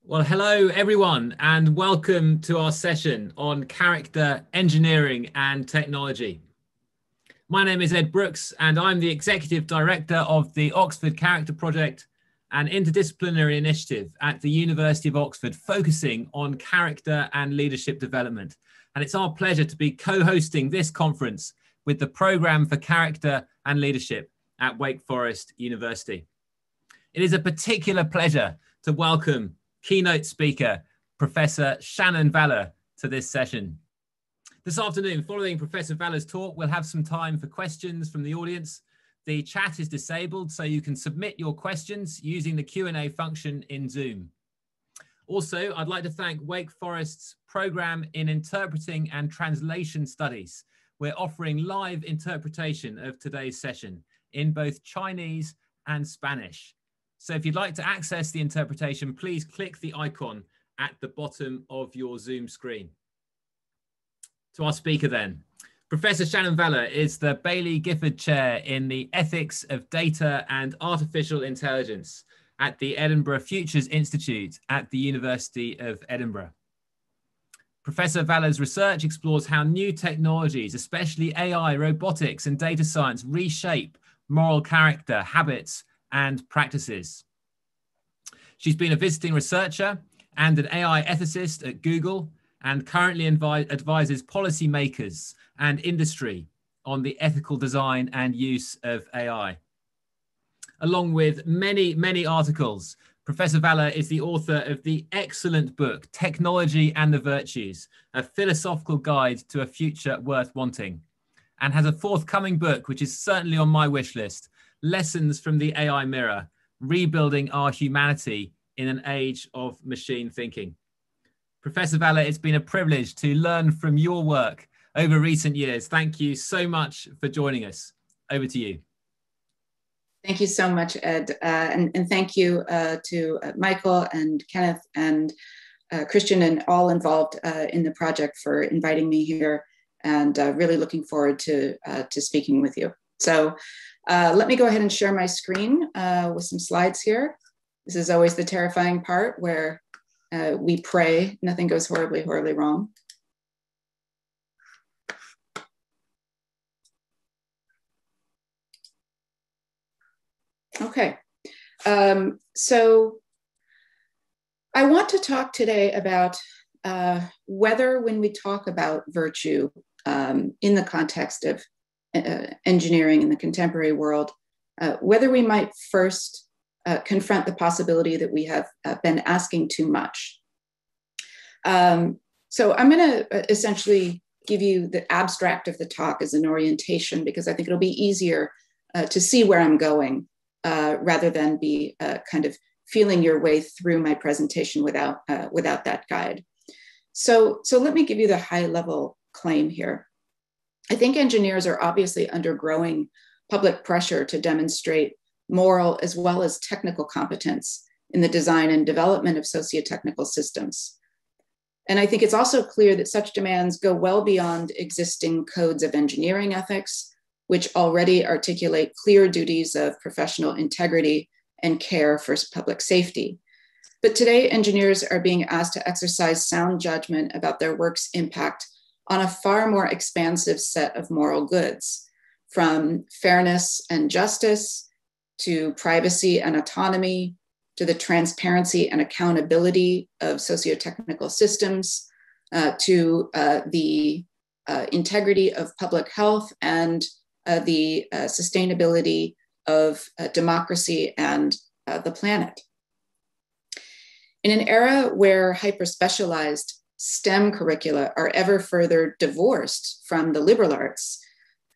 Well, hello everyone, and welcome to our session on character engineering and technology. My name is Ed Brooks, and I'm the Executive Director of the Oxford Character Project, an interdisciplinary initiative at the University of Oxford focusing on character and leadership development. And it's our pleasure to be co-hosting this conference with the Programme for Character and Leadership at Wake Forest University. It is a particular pleasure to welcome keynote speaker, Professor Shannon Valler, to this session. This afternoon, following Professor Valler's talk, we'll have some time for questions from the audience. The chat is disabled, so you can submit your questions using the Q&A function in Zoom. Also, I'd like to thank Wake Forest's Programme in Interpreting and Translation Studies. We're offering live interpretation of today's session in both Chinese and Spanish. So if you'd like to access the interpretation, please click the icon at the bottom of your Zoom screen. To our speaker then. Professor Shannon Valler is the Baillie Gifford Chair in the Ethics of Data and Artificial Intelligence at the Edinburgh Futures Institute at the University of Edinburgh. Professor Valler's research explores how new technologies, especially AI, robotics, and data science, reshape moral character, habits, and practices. She's been a visiting researcher and an AI ethicist at Google, and currently advises policymakers and industry on the ethical design and use of AI. Along with many articles, Professor Valler is the author of the excellent book, Technology and the Virtues, a philosophical guide to a future worth wanting, and has a forthcoming book, which is certainly on my wish list, Lessons from the AI Mirror, Rebuilding Our Humanity in an Age of Machine Thinking. Professor Valler, it's been a privilege to learn from your work over recent years. Thank you so much for joining us. Over to you. Thank you so much, Ed. And thank you to Michael and Kenneth and Christian and all involved in the project for inviting me here, and really looking forward to speaking with you. So let me go ahead and share my screen with some slides here. This is always the terrifying part where we pray nothing goes horribly wrong. Okay, so I want to talk today about whether when we talk about virtue in the context of engineering in the contemporary world, whether we might first confront the possibility that we have been asking too much. So I'm going to essentially give you the abstract of the talk as an orientation, because I think it'll be easier to see where I'm going rather than be kind of feeling your way through my presentation without that guide. So let me give you the high level claim here. I think engineers are obviously under growing public pressure to demonstrate moral as well as technical competence in the design and development of socio-technical systems. And I think it's also clear that such demands go well beyond existing codes of engineering ethics, which already articulate clear duties of professional integrity and care for public safety. But today, engineers are being asked to exercise sound judgment about their work's impact on a far more expansive set of moral goods, from fairness and justice to privacy and autonomy, to the transparency and accountability of socio-technical systems, to the integrity of public health and the sustainability of democracy and the planet. In an era where hyper-specialized STEM curricula are ever further divorced from the liberal arts,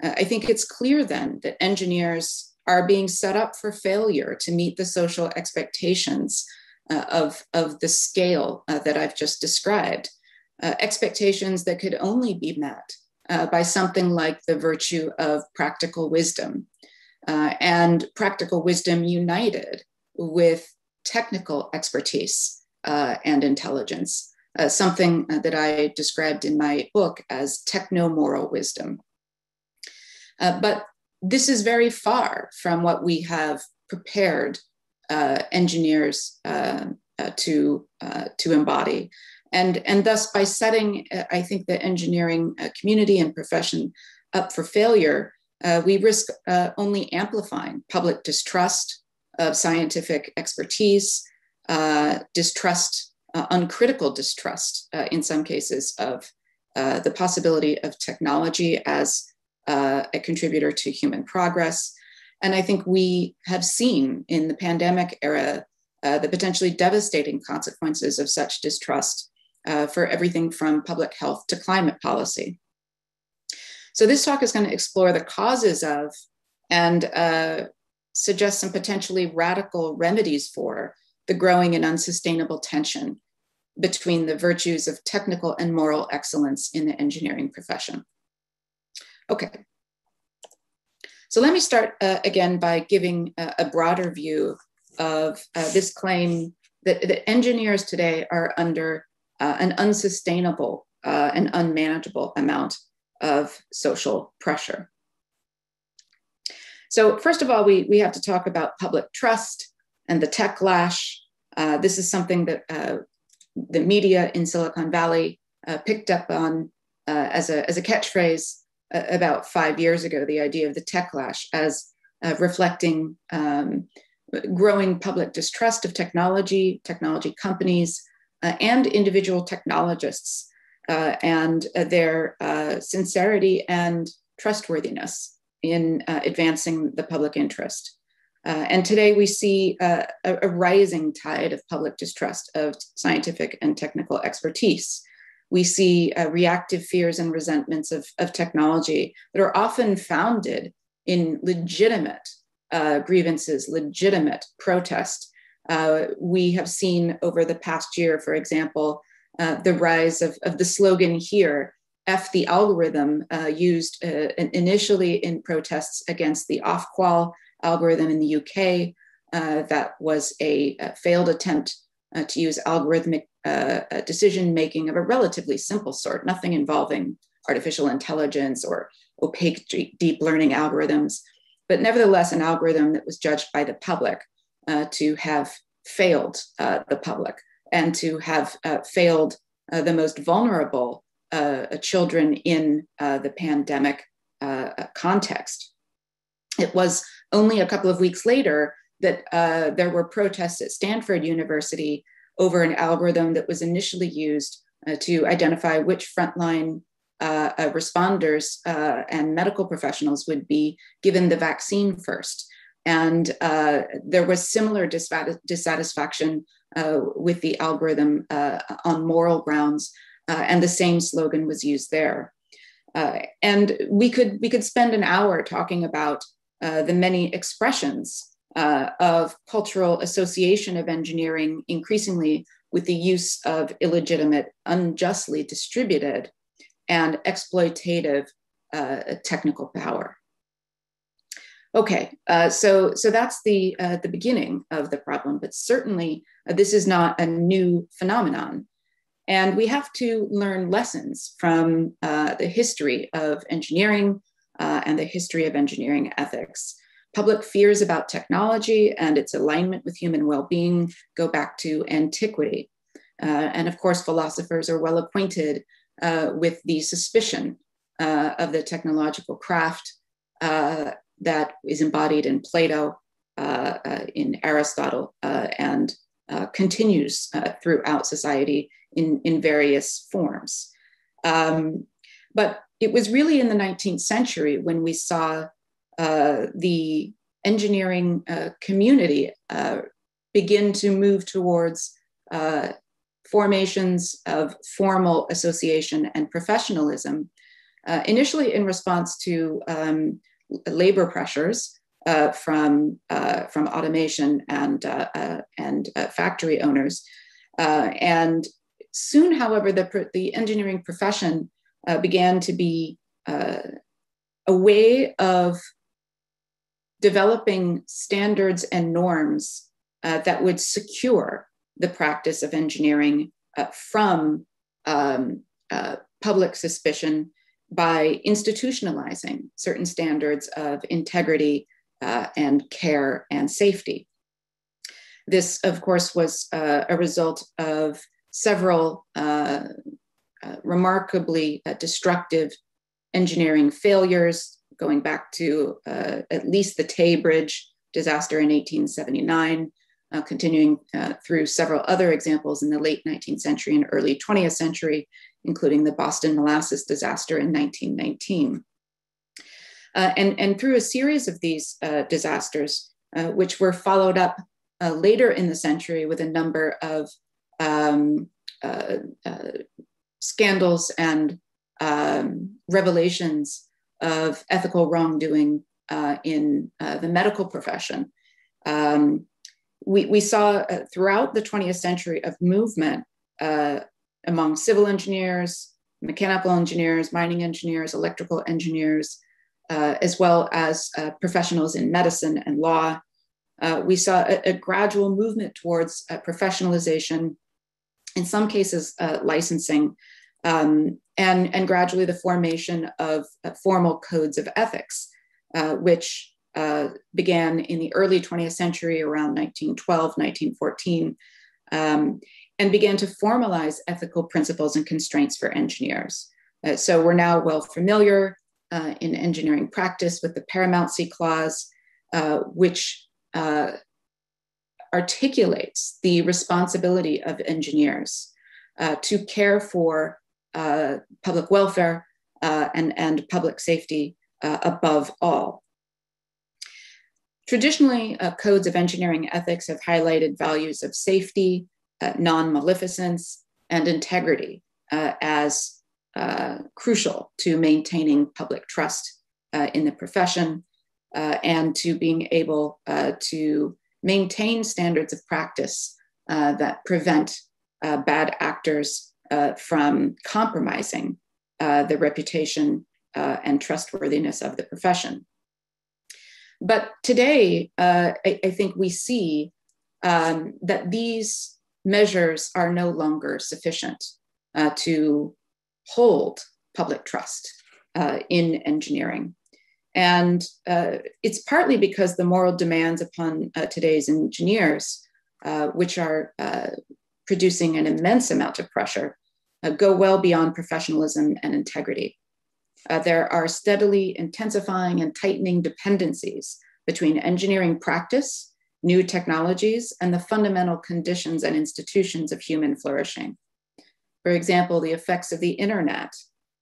I think it's clear then that engineers are being set up for failure to meet the social expectations of the scale that I've just described, expectations that could only be met by something like the virtue of practical wisdom, and practical wisdom united with technical expertise and intelligence, something that I described in my book as techno-moral wisdom. But this is very far from what we have prepared engineers to embody. And thus, by setting, I think, the engineering community and profession up for failure, we risk only amplifying public distrust of scientific expertise, distrust, uncritical distrust, in some cases, of the possibility of technology as a contributor to human progress. And I think we have seen in the pandemic era the potentially devastating consequences of such distrust for everything from public health to climate policy. So this talk is going to explore the causes of and suggest some potentially radical remedies for the growing and unsustainable tension between the virtues of technical and moral excellence in the engineering profession. Okay. So let me start again by giving a broader view of this claim that engineers today are under an unsustainable and unmanageable amount of social pressure. So first of all, we have to talk about public trust and the tech lash. This is something that the media in Silicon Valley picked up on as a catchphrase about 5 years ago, the idea of the tech lash as reflecting growing public distrust of technology companies, and individual technologists and their sincerity and trustworthiness in advancing the public interest. And today we see a rising tide of public distrust of scientific and technical expertise. We see reactive fears and resentments of technology that are often founded in legitimate grievances, legitimate protest. We have seen over the past year, for example, the rise of the slogan here, F the algorithm, used initially in protests against the off-qual algorithm in the UK. That was a failed attempt to use algorithmic decision-making of a relatively simple sort, nothing involving artificial intelligence or opaque deep learning algorithms, but nevertheless an algorithm that was judged by the public to have failed the public and to have failed the most vulnerable children in the pandemic context. It was only a couple of weeks later that there were protests at Stanford University over an algorithm that was initially used to identify which frontline responders and medical professionals would be given the vaccine first. And there was similar dissatisfaction with the algorithm on moral grounds, and the same slogan was used there. And we could spend an hour talking about the many expressions of cultural association of engineering, increasingly with the use of illegitimate, unjustly distributed, and exploitative technical power. Okay, so that's the beginning of the problem, but certainly this is not a new phenomenon. And we have to learn lessons from the history of engineering and the history of engineering ethics. Public fears about technology and its alignment with human well-being go back to antiquity. And of course, philosophers are well acquainted with the suspicion of the technological craft that is embodied in Plato, in Aristotle, and continues throughout society in various forms. But it was really in the 19th century when we saw the engineering community begin to move towards formations of formal association and professionalism, initially in response to labor pressures from automation and factory owners. And soon, however, the engineering profession began to be a way of developing standards and norms that would secure the practice of engineering from public suspicion by institutionalizing certain standards of integrity and care and safety. This, of course, was a result of several remarkably destructive engineering failures, going back to at least the Tay Bridge disaster in 1879, continuing through several other examples in the late 19th century and early 20th century, including the Boston molasses disaster in 1919. And through a series of these disasters, which were followed up later in the century with a number of scandals and revelations of ethical wrongdoing in the medical profession. We saw throughout the 20th century of movement among civil engineers, mechanical engineers, mining engineers, electrical engineers, as well as professionals in medicine and law. We saw a gradual movement towards professionalization, in some cases licensing, and gradually the formation of formal codes of ethics, which began in the early 20th century around 1912, 1914, and began to formalize ethical principles and constraints for engineers. So we're now well familiar in engineering practice with the paramountcy clause, which articulates the responsibility of engineers to care for public welfare and public safety above all. Traditionally, codes of engineering ethics have highlighted values of safety, non-maleficence, and integrity as crucial to maintaining public trust in the profession and to being able to maintain standards of practice that prevent bad actors from compromising the reputation and trustworthiness of the profession. But today, I think we see that these measures are no longer sufficient to hold public trust in engineering. And it's partly because the moral demands upon today's engineers, which are producing an immense amount of pressure, go well beyond professionalism and integrity. There are steadily intensifying and tightening dependencies between engineering practice, new technologies, and the fundamental conditions and institutions of human flourishing. For example, the effects of the internet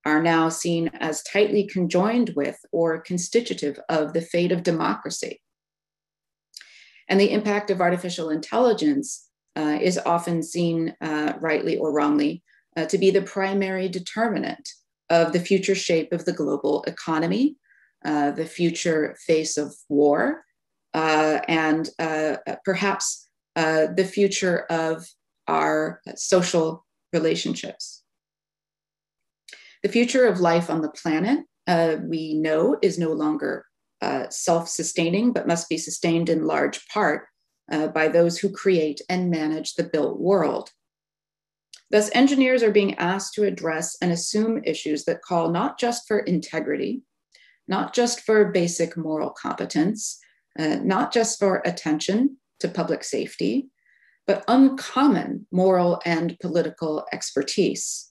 are now seen as tightly conjoined with or constitutive of the fate of democracy. And the impact of artificial intelligence is often seen, rightly or wrongly, to be the primary determinant of the future shape of the global economy, the future face of war, and perhaps the future of our social relationships. The future of life on the planet, we know, is no longer self-sustaining, but must be sustained in large part by those who create and manage the built world. Thus, engineers are being asked to address and assume issues that call not just for integrity, not just for basic moral competence, not just for attention to public safety, but uncommon moral and political expertise.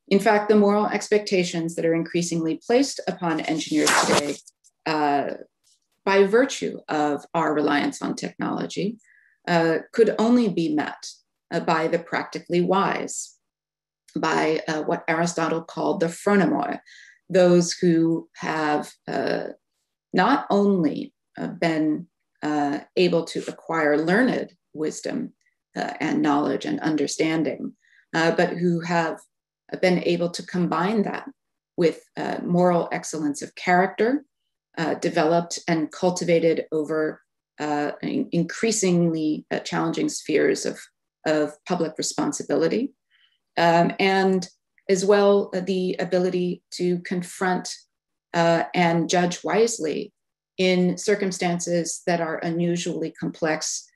In fact, the moral expectations that are increasingly placed upon engineers today by virtue of our reliance on technology could only be met by the practically wise, by what Aristotle called the phronomoi, those who have not only been able to acquire learned wisdom and knowledge and understanding, but who have been able to combine that with moral excellence of character, developed and cultivated over increasingly challenging spheres of public responsibility, and as well the ability to confront and judge wisely in circumstances that are unusually complex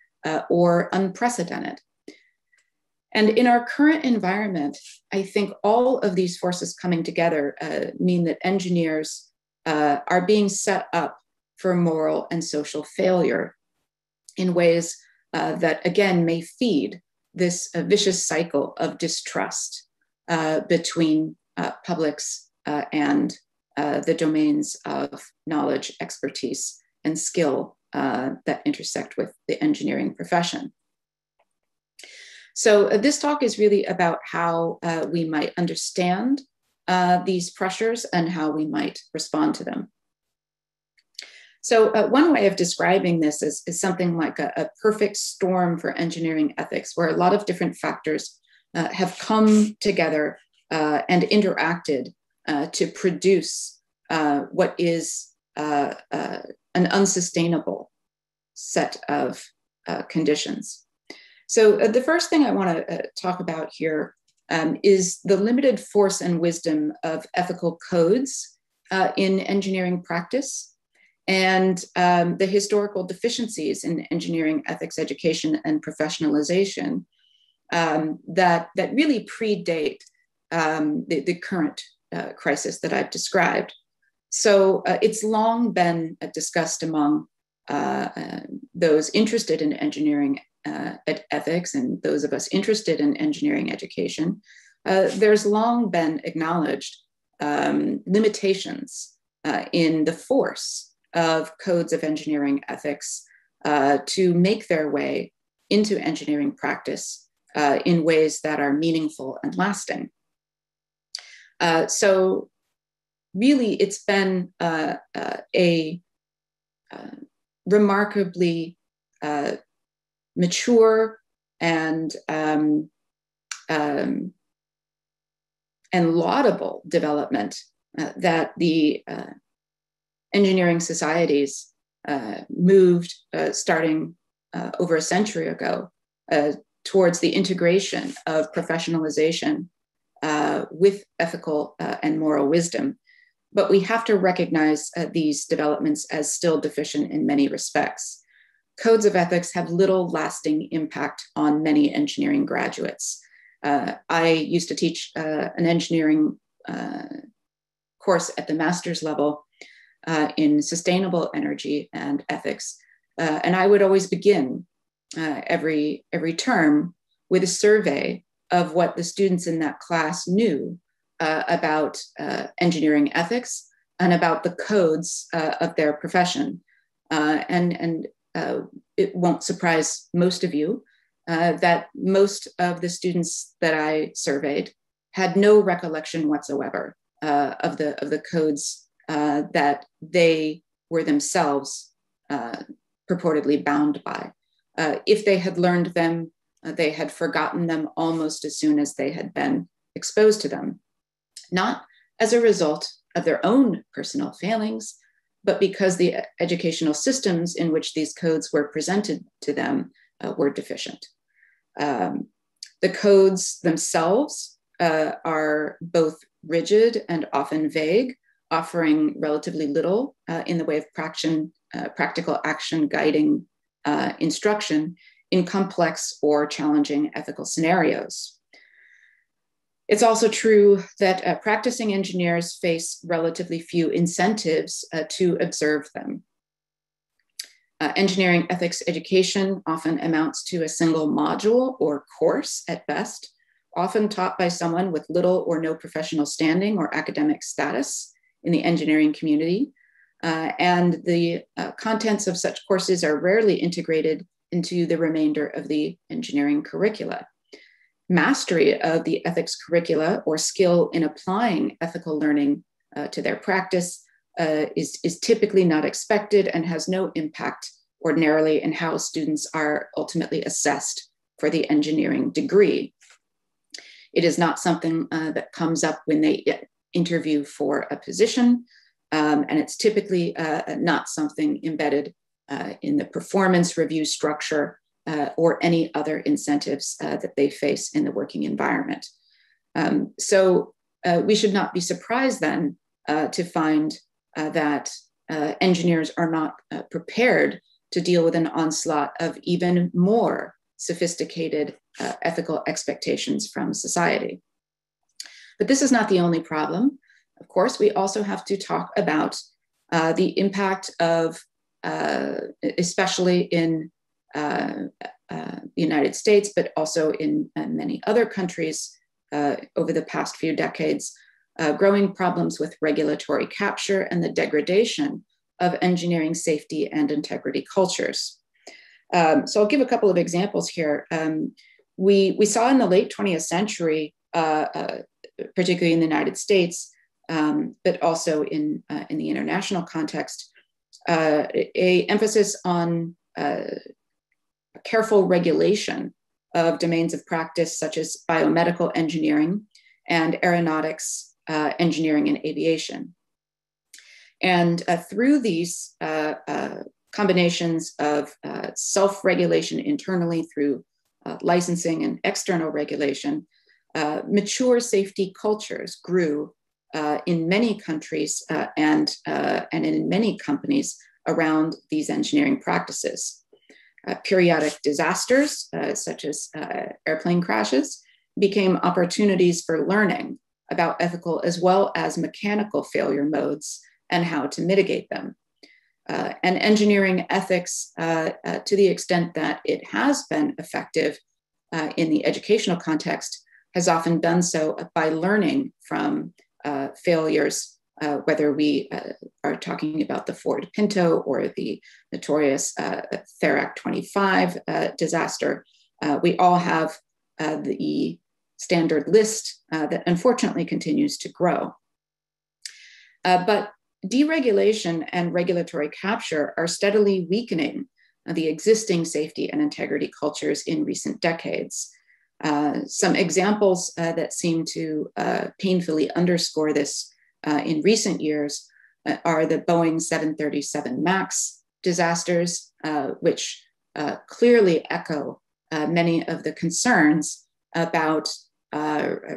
or unprecedented. And in our current environment, I think all of these forces coming together mean that engineers are being set up for moral and social failure in ways that, again, may feed this vicious cycle of distrust between publics and the domains of knowledge, expertise, and skill that intersect with the engineering profession. So this talk is really about how we might understand these pressures and how we might respond to them. So one way of describing this is something like a perfect storm for engineering ethics, where a lot of different factors have come together and interacted to produce what is an unsustainable set of conditions. So the first thing I want to talk about here is the limited force and wisdom of ethical codes in engineering practice, and the historical deficiencies in engineering ethics education and professionalization that really predate the current crisis that I've described. So it's long been discussed among those interested in engineering ethics and those of us interested in engineering education. There's long been acknowledged limitations in the force of codes of engineering ethics to make their way into engineering practice in ways that are meaningful and lasting. So really, it's been a remarkably mature and laudable development that the engineering societies moved starting over a century ago towards the integration of professionalization with ethical and moral wisdom. But we have to recognize these developments as still deficient in many respects. Codes of ethics have little lasting impact on many engineering graduates. I used to teach an engineering course at the master's level in sustainable energy and ethics. And I would always begin every term with a survey of what the students in that class knew about engineering ethics and about the codes of their profession. And it won't surprise most of you that most of the students that I surveyed had no recollection whatsoever of the codes that they were themselves purportedly bound by. If they had learned them, they had forgotten them almost as soon as they had been exposed to them, not as a result of their own personal failings, but because the educational systems in which these codes were presented to them were deficient. The codes themselves are both rigid and often vague, offering relatively little in the way of practical action guiding instruction in complex or challenging ethical scenarios. It's also true that practicing engineers face relatively few incentives to observe them. Engineering ethics education often amounts to a single module or course at best, often taught by someone with little or no professional standing or academic status in the engineering community. And the contents of such courses are rarely integrated into the remainder of the engineering curricula. Mastery of the ethics curricula or skill in applying ethical learning to their practice is typically not expected and has no impact ordinarily in how students are ultimately assessed for the engineering degree. It is not something that comes up when they interview for a position, and it's typically not something embedded in the performance review structure or any other incentives that they face in the working environment. So we should not be surprised then to find that engineers are not prepared to deal with an onslaught of even more sophisticated ethical expectations from society. But this is not the only problem. Of course, we also have to talk about the impact of, especially in the United States, but also in many other countries over the past few decades, growing problems with regulatory capture and the degradation of engineering safety and integrity cultures. So I'll give a couple of examples here. We saw in the late 20th century, particularly in the United States, but also in the international context, a emphasis on careful regulation of domains of practice such as biomedical engineering and aeronautics, engineering and aviation. And through these combinations of self-regulation internally through licensing and external regulation, mature safety cultures grew in many countries and in many companies around these engineering practices. Periodic disasters, such as airplane crashes, became opportunities for learning about ethical as well as mechanical failure modes and how to mitigate them. And engineering ethics, to the extent that it has been effective in the educational context, has often done so by learning from failures, whether we are talking about the Ford Pinto or the notorious Therac 25 disaster. We all have the standard list that unfortunately continues to grow. But deregulation and regulatory capture are steadily weakening the existing safety and integrity cultures in recent decades. Some examples that seem to painfully underscore this in recent years are the Boeing 737 MAX disasters, which clearly echo many of the concerns about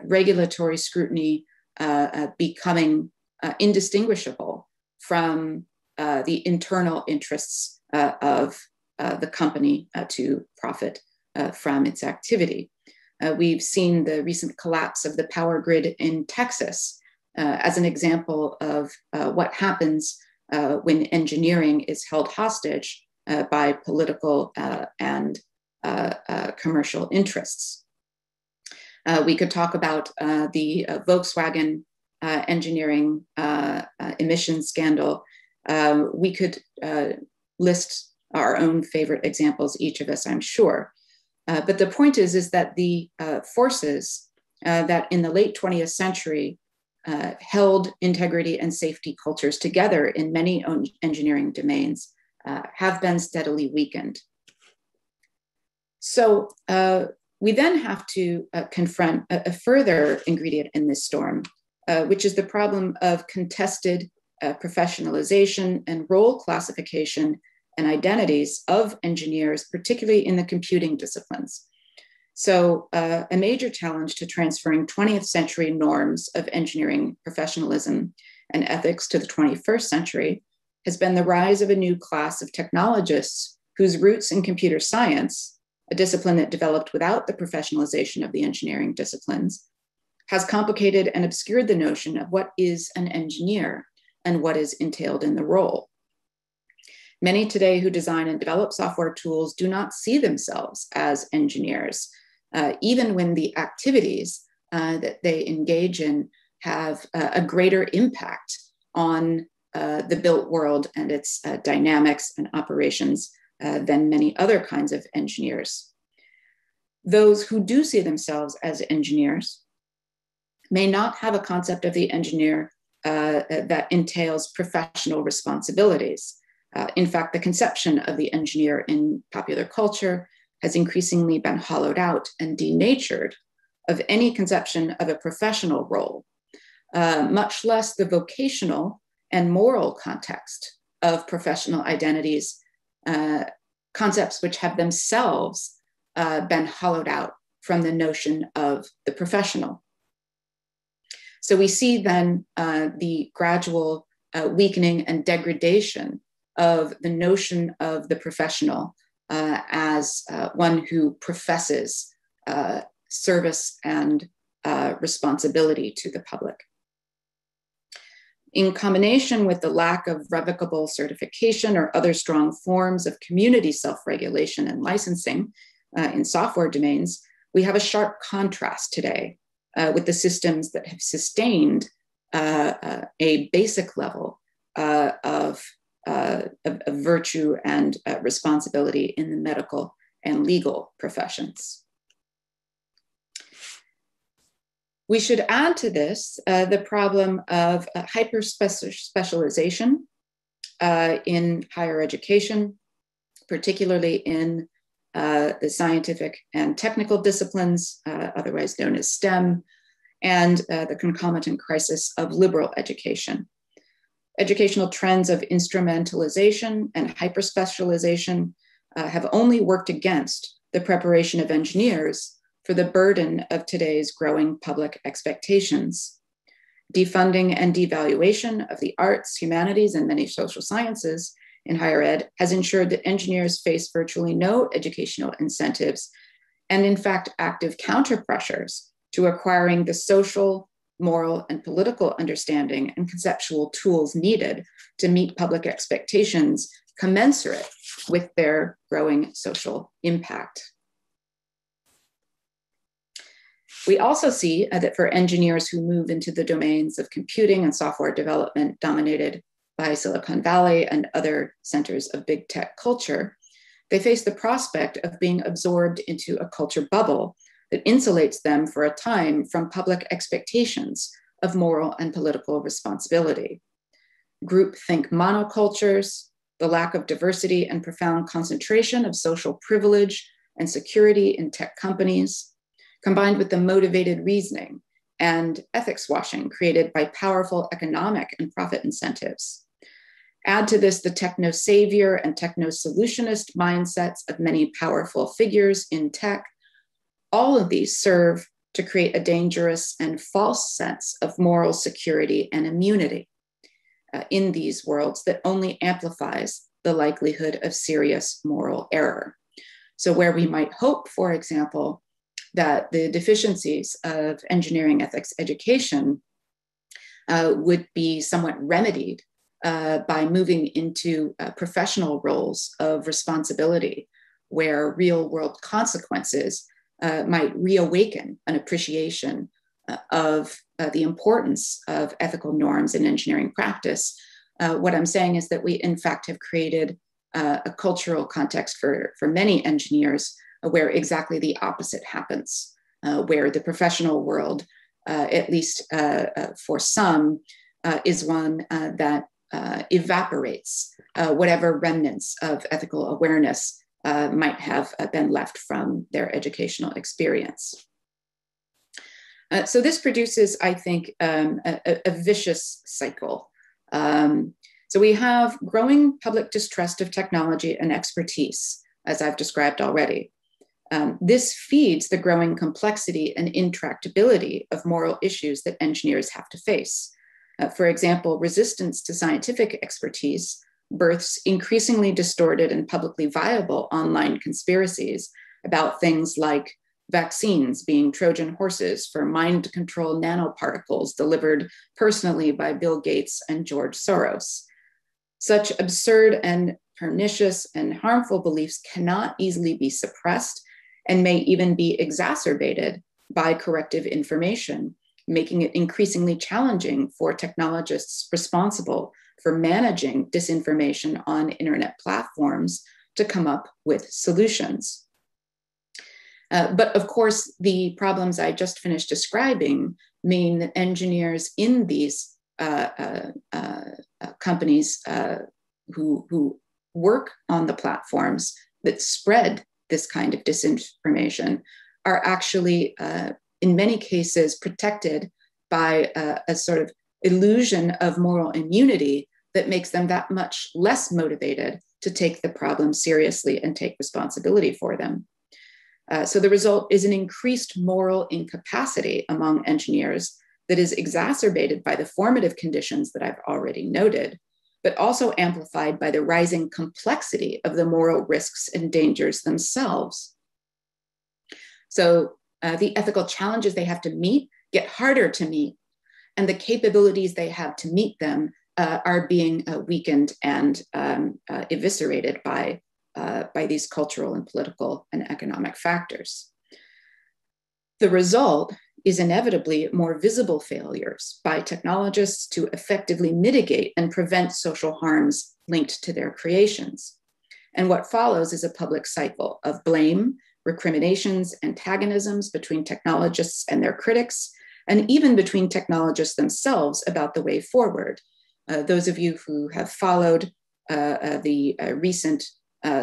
regulatory scrutiny becoming indistinguishable from the internal interests of the company to profit from its activity. We've seen the recent collapse of the power grid in Texas as an example of what happens when engineering is held hostage by political and commercial interests. We could talk about the Volkswagen engineering emission scandal. We could list our own favorite examples, each of us, I'm sure. But the point is that the forces that in the late 20th century held integrity and safety cultures together in many engineering domains have been steadily weakened. So we then have to confront a further ingredient in this storm, which is the problem of contested professionalization and role classification and identities of engineers, particularly in the computing disciplines. So a major challenge to transferring 20th century norms of engineering professionalism and ethics to the 21st century has been the rise of a new class of technologists whose roots in computer science, a discipline that developed without the professionalization of the engineering disciplines, has complicated and obscured the notion of what is an engineer and what is entailed in the role. Many today who design and develop software tools do not see themselves as engineers, even when the activities that they engage in have a greater impact on the built world and its dynamics and operations than many other kinds of engineers. Those who do see themselves as engineers may not have a concept of the engineer that entails professional responsibilities. In fact, the conception of the engineer in popular culture has increasingly been hollowed out and denatured of any conception of a professional role, much less the vocational and moral context of professional identities, concepts which have themselves been hollowed out from the notion of the professional. So we see then the gradual weakening and degradation of the notion of the professional as one who professes service and responsibility to the public. In combination with the lack of revocable certification or other strong forms of community self-regulation and licensing, in software domains, we have a sharp contrast today with the systems that have sustained a basic level of virtue and responsibility in the medical and legal professions. We should add to this the problem of hyper-specialization in higher education, particularly in the scientific and technical disciplines, otherwise known as STEM, and the concomitant crisis of liberal education. Educational trends of instrumentalization and hyperspecialization have only worked against the preparation of engineers for the burden of today's growing public expectations. Defunding and devaluation of the arts, humanities, and many social sciences in higher ed has ensured that engineers face virtually no educational incentives and, in fact, active counter-pressures to acquiring the social, moral, and political understanding and conceptual tools needed to meet public expectations commensurate with their growing social impact. We also see that for engineers who move into the domains of computing and software development dominated by Silicon Valley and other centers of big tech culture, they face the prospect of being absorbed into a culture bubble that insulates them for a time from public expectations of moral and political responsibility. Groupthink monocultures, the lack of diversity and profound concentration of social privilege and security in tech companies, combined with the motivated reasoning and ethics washing created by powerful economic and profit incentives. Add to this the techno-savior and techno-solutionist mindsets of many powerful figures in tech. All of these serve to create a dangerous and false sense of moral security and immunity in these worlds that only amplifies the likelihood of serious moral error. So where we might hope, for example, that the deficiencies of engineering ethics education would be somewhat remedied by moving into professional roles of responsibility, where real world consequences might reawaken an appreciation of the importance of ethical norms in engineering practice. What I'm saying is that we, in fact, have created a cultural context for many engineers where exactly the opposite happens, where the professional world, at least for some, is one that evaporates whatever remnants of ethical awareness might have been left from their educational experience. So this produces, I think, a vicious cycle. So we have growing public distrust of technology and expertise, as I've described already. This feeds the growing complexity and intractability of moral issues that engineers have to face. For example, resistance to scientific expertise births increasingly distorted and publicly viable online conspiracies about things like vaccines being Trojan horses for mind control nanoparticles delivered personally by Bill Gates and George Soros. Such absurd and pernicious and harmful beliefs cannot easily be suppressed and may even be exacerbated by corrective information, making it increasingly challenging for technologists responsible for managing disinformation on internet platforms to come up with solutions. But of course, the problems I just finished describing mean that engineers in these companies who work on the platforms that spread this kind of disinformation are actually, in many cases, protected by a sort of illusion of moral immunity that makes them that much less motivated to take the problem seriously and take responsibility for them. So the result is an increased moral incapacity among engineers that is exacerbated by the formative conditions that I've already noted, but also amplified by the rising complexity of the moral risks and dangers themselves. So the ethical challenges they have to meet get harder to meet, and the capabilities they have to meet them are being weakened and eviscerated by by these cultural and political and economic factors. The result is inevitably more visible failures by technologists to effectively mitigate and prevent social harms linked to their creations. And what follows is a public cycle of blame, recriminations, antagonisms between technologists and their critics, and even between technologists themselves about the way forward. Those of you who have followed the recent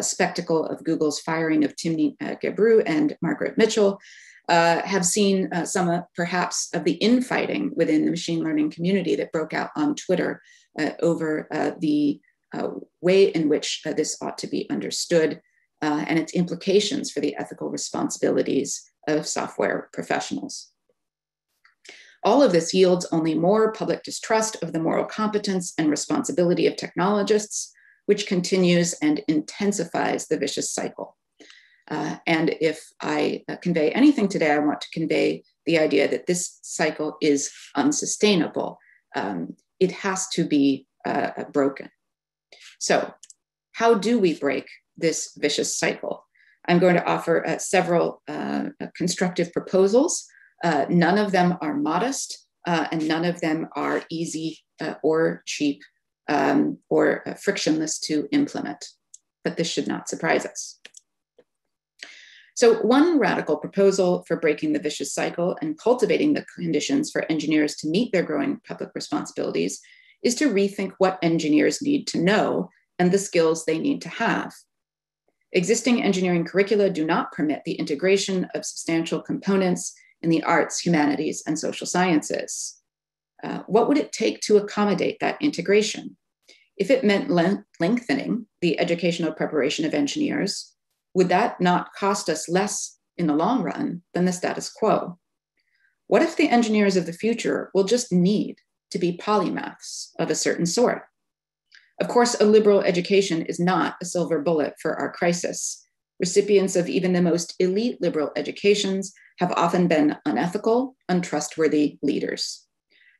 spectacle of Google's firing of Timnit Gebru and Margaret Mitchell have seen some perhaps of the infighting within the machine learning community that broke out on Twitter over the way in which this ought to be understood and its implications for the ethical responsibilities of software professionals. All of this yields only more public distrust of the moral competence and responsibility of technologists, which continues and intensifies the vicious cycle. And if I convey anything today, I want to convey the idea that this cycle is unsustainable. It has to be broken. So how do we break this vicious cycle? I'm going to offer several constructive proposals. None of them are modest, and none of them are easy or cheap or frictionless to implement. But this should not surprise us. So one radical proposal for breaking the vicious cycle and cultivating the conditions for engineers to meet their growing public responsibilities is to rethink what engineers need to know and the skills they need to have. Existing engineering curricula do not permit the integration of substantial components in the arts, humanities, and social sciences. What would it take to accommodate that integration? If it meant lengthening the educational preparation of engineers, would that not cost us less in the long run than the status quo? What if the engineers of the future will just need to be polymaths of a certain sort? Of course, a liberal education is not a silver bullet for our crisis. Recipients of even the most elite liberal educations have often been unethical, untrustworthy leaders.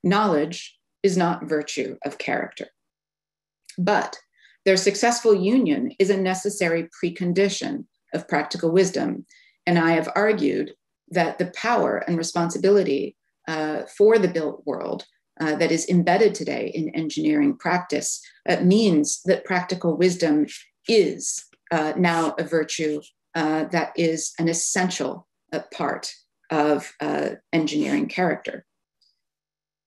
Knowledge is not virtue of character. But their successful union is a necessary precondition of practical wisdom. And I have argued that the power and responsibility for the built world that is embedded today in engineering practice means that practical wisdom is now a virtue that is an essential part of engineering character.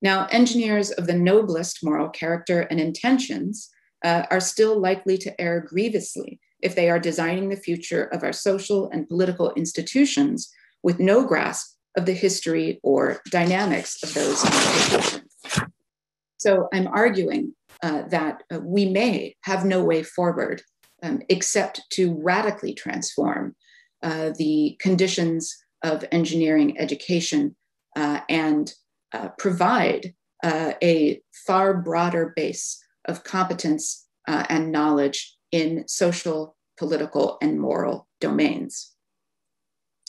Now, engineers of the noblest moral character and intentions are still likely to err grievously if they are designing the future of our social and political institutions with no grasp of the history or dynamics of those institutions. So I'm arguing that we may have no way forward except to radically transform the conditions of engineering education and provide a far broader base of competence and knowledge in social, political, and moral domains.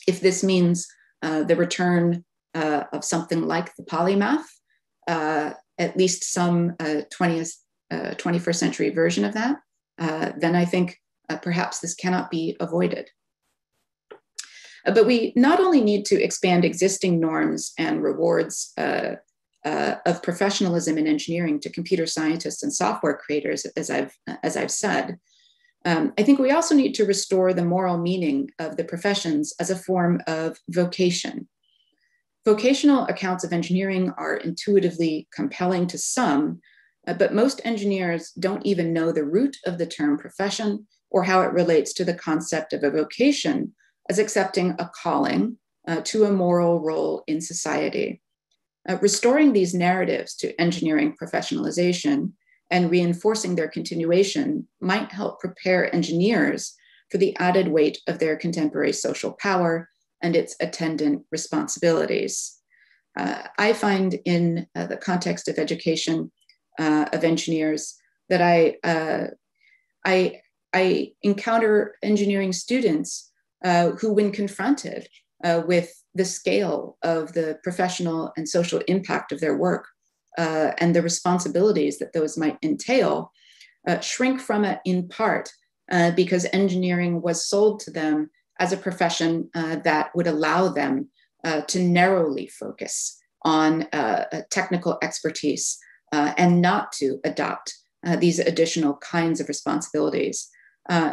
If this means the return of something like the polymath, at least some 21st century version of that, then I think perhaps this cannot be avoided. But we not only need to expand existing norms and rewards of professionalism in engineering to computer scientists and software creators, as I've said, I think we also need to restore the moral meaning of the professions as a form of vocation. Vocational accounts of engineering are intuitively compelling to some, but most engineers don't even know the root of the term profession or how it relates to the concept of a vocation as accepting a calling to a moral role in society. Restoring these narratives to engineering professionalization and reinforcing their continuation might help prepare engineers for the added weight of their contemporary social power and its attendant responsibilities. I find in the context of education of engineers that I encounter engineering students who, when confronted with the scale of the professional and social impact of their work and the responsibilities that those might entail, shrink from it in part because engineering was sold to them as a profession that would allow them to narrowly focus on technical expertise and not to adopt these additional kinds of responsibilities.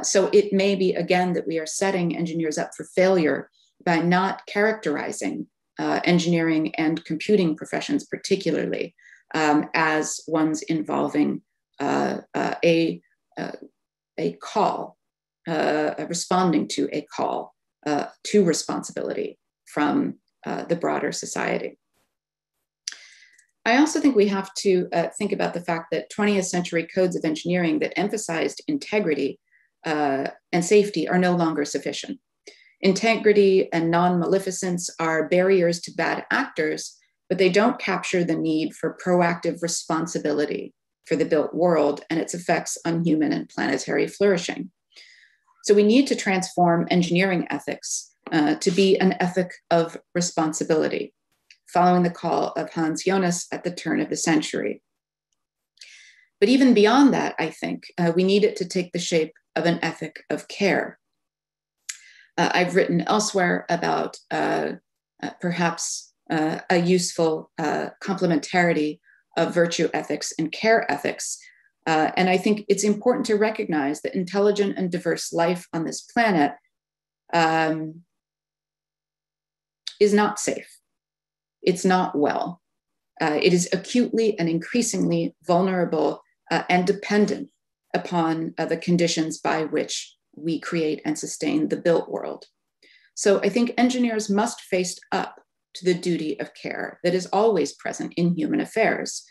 So it may be, again, that we are setting engineers up for failure by not characterizing engineering and computing professions particularly as ones involving a call, responding to a call to responsibility from the broader society. I also think we have to think about the fact that 20th century codes of engineering that emphasized integrity and safety are no longer sufficient. Integrity and non-maleficence are barriers to bad actors, but they don't capture the need for proactive responsibility for the built world and its effects on human and planetary flourishing. So we need to transform engineering ethics to be an ethic of responsibility, following the call of Hans Jonas at the turn of the century. But even beyond that, I think we need it to take the shape of an ethic of care. I've written elsewhere about perhaps a useful complementarity of virtue ethics and care ethics. And I think it's important to recognize that intelligent and diverse life on this planet is not safe. It's not well. It is acutely and increasingly vulnerable and dependent upon the conditions by which we create and sustain the built world. So I think engineers must face up to the duty of care that is always present in human affairs,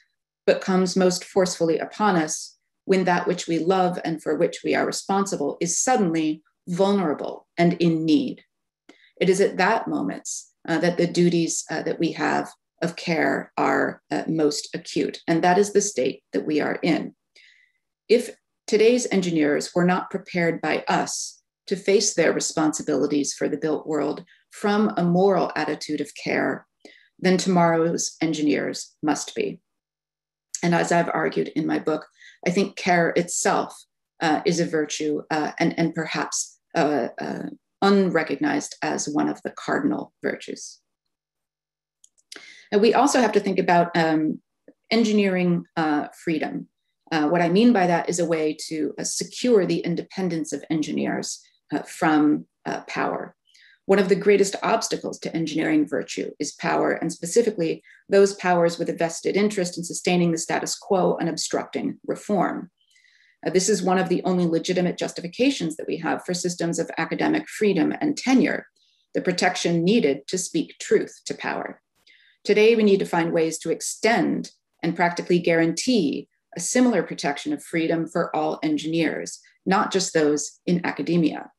but comes most forcefully upon us when that which we love and for which we are responsible is suddenly vulnerable and in need. It is at that moment that the duties that we have of care are most acute, and that is the state that we are in. If today's engineers were not prepared by us to face their responsibilities for the built world from a moral attitude of care, then tomorrow's engineers must be. And as I've argued in my book, I think care itself is a virtue and perhaps unrecognized as one of the cardinal virtues. And we also have to think about engineering freedom. What I mean by that is a way to secure the independence of engineers from power. One of the greatest obstacles to engineering virtue is power, and specifically those powers with a vested interest in sustaining the status quo and obstructing reform. This is one of the only legitimate justifications that we have for systems of academic freedom and tenure, the protection needed to speak truth to power. Today, we need to find ways to extend and practically guarantee a similar protection of freedom for all engineers, not just those in academia.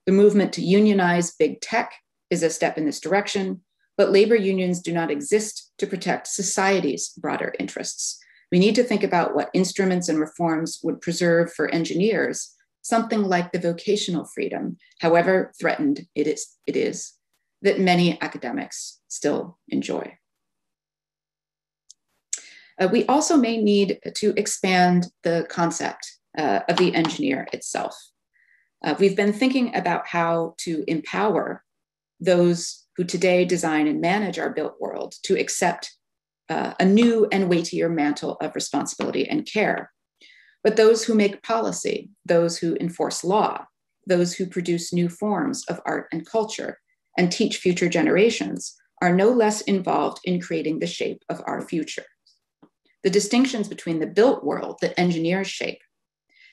The movement to unionize big tech is a step in this direction, but labor unions do not exist to protect society's broader interests. We need to think about what instruments and reforms would preserve for engineers, something like the vocational freedom, however threatened it is, that many academics still enjoy. We also may need to expand the concept of the engineer itself. We've been thinking about how to empower those who today design and manage our built world to accept a new and weightier mantle of responsibility and care. But those who make policy, those who enforce law, those who produce new forms of art and culture and teach future generations are no less involved in creating the shape of our future. The distinctions between the built world that engineers shape